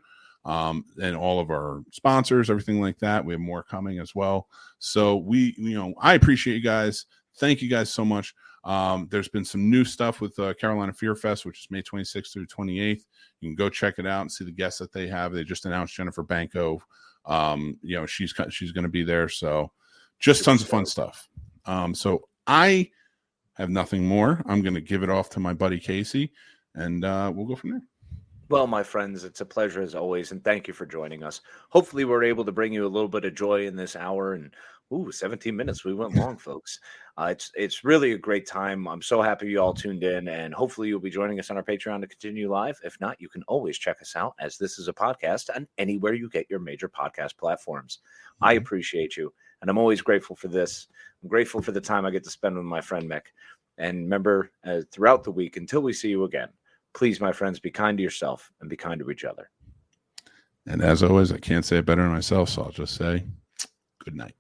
And all of our sponsors, everything like that. We have more coming as well. So I appreciate you guys. Thank you guys so much. There's been some new stuff with Carolina Fear Fest, which is May 26th through 28th. You can go check it out and see the guests that they have. They just announced Jennifer Banco. She's going to be there. So just tons of fun stuff. So I have nothing more. I'm going to give it off to my buddy Casey, and we'll go from there. Well, my friends, it's a pleasure as always, and thank you for joining us. Hopefully, we're able to bring you a little bit of joy in this hour. And 17 minutes. We went long, folks. It's really a great time. I'm so happy you all tuned in, and hopefully you'll be joining us on our Patreon to continue live. If not, you can always check us out, as this is a podcast, and anywhere you get your major podcast platforms. I appreciate you, and I'm always grateful for this. I'm grateful for the time I get to spend with my friend Mick. And remember, throughout the week, until we see you again, please, my friends, be kind to yourself and be kind to each other. And as always, I can't say it better than myself, so I'll just say good night.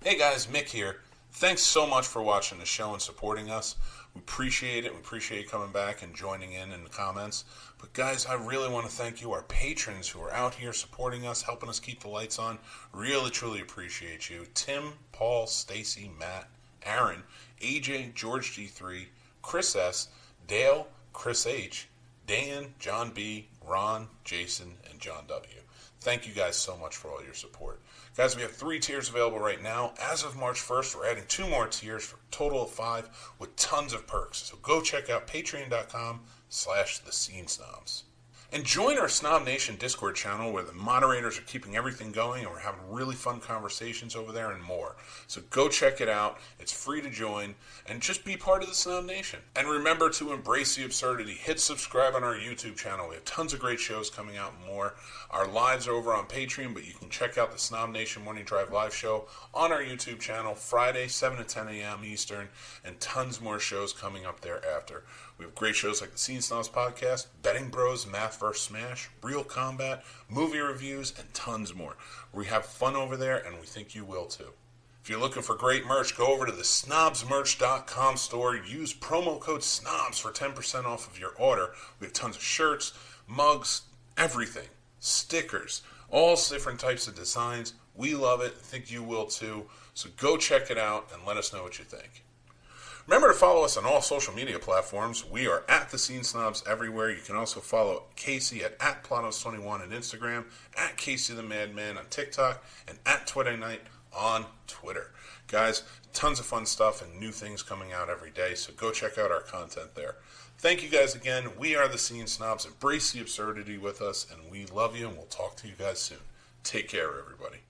Hey guys, Mick here. Thanks so much for watching the show and supporting us. We appreciate it. We appreciate you coming back and joining in the comments. But guys, I really want to thank you, our patrons who are out here supporting us, helping us keep the lights on. Really, truly appreciate you. Tim, Paul, Stacy, Matt, Aaron, AJ, George G3, Chris S, Dale, Chris H, Dan, John B, Ron, Jason, and John W. Thank you guys so much for all your support. Guys, we have 3 tiers available right now. As of March 1st, we're adding 2 more tiers for a total of 5 with tons of perks. So go check out patreon.com/thescenesnobs. And join our Snob Nation Discord channel where the moderators are keeping everything going and we're having really fun conversations over there and more. So go check it out. It's free to join and just be part of the Snob Nation. And remember to embrace the absurdity. Hit subscribe on our YouTube channel. We have tons of great shows coming out and more. Our lives are over on Patreon, but you can check out the Snobnation Morning Drive live show on our YouTube channel Friday, 7 to 10 a.m. Eastern, and tons more shows coming up thereafter. We have great shows like the Scene Snobs Podcast, Betting Bros, Math vs. Smash, Real Combat, movie reviews, and tons more. We have fun over there, and we think you will too. If you're looking for great merch, go over to the snobsmerch.com store. Use promo code SNOBS for 10% off of your order. We have tons of shirts, mugs, everything, stickers, all different types of designs. We love it. I think you will too. So go check it out and let us know what you think. Remember to follow us on all social media platforms. We are at The Scene Snobs everywhere. You can also follow Casey at Planos21 on Instagram, at Casey the Madman on TikTok, and at Twitter Night on Twitter. Guys, tons of fun stuff and new things coming out every day, so go check out our content there. Thank you guys again. We are The Scene Snobs. Embrace the absurdity with us, and we love you, and we'll talk to you guys soon. Take care, everybody.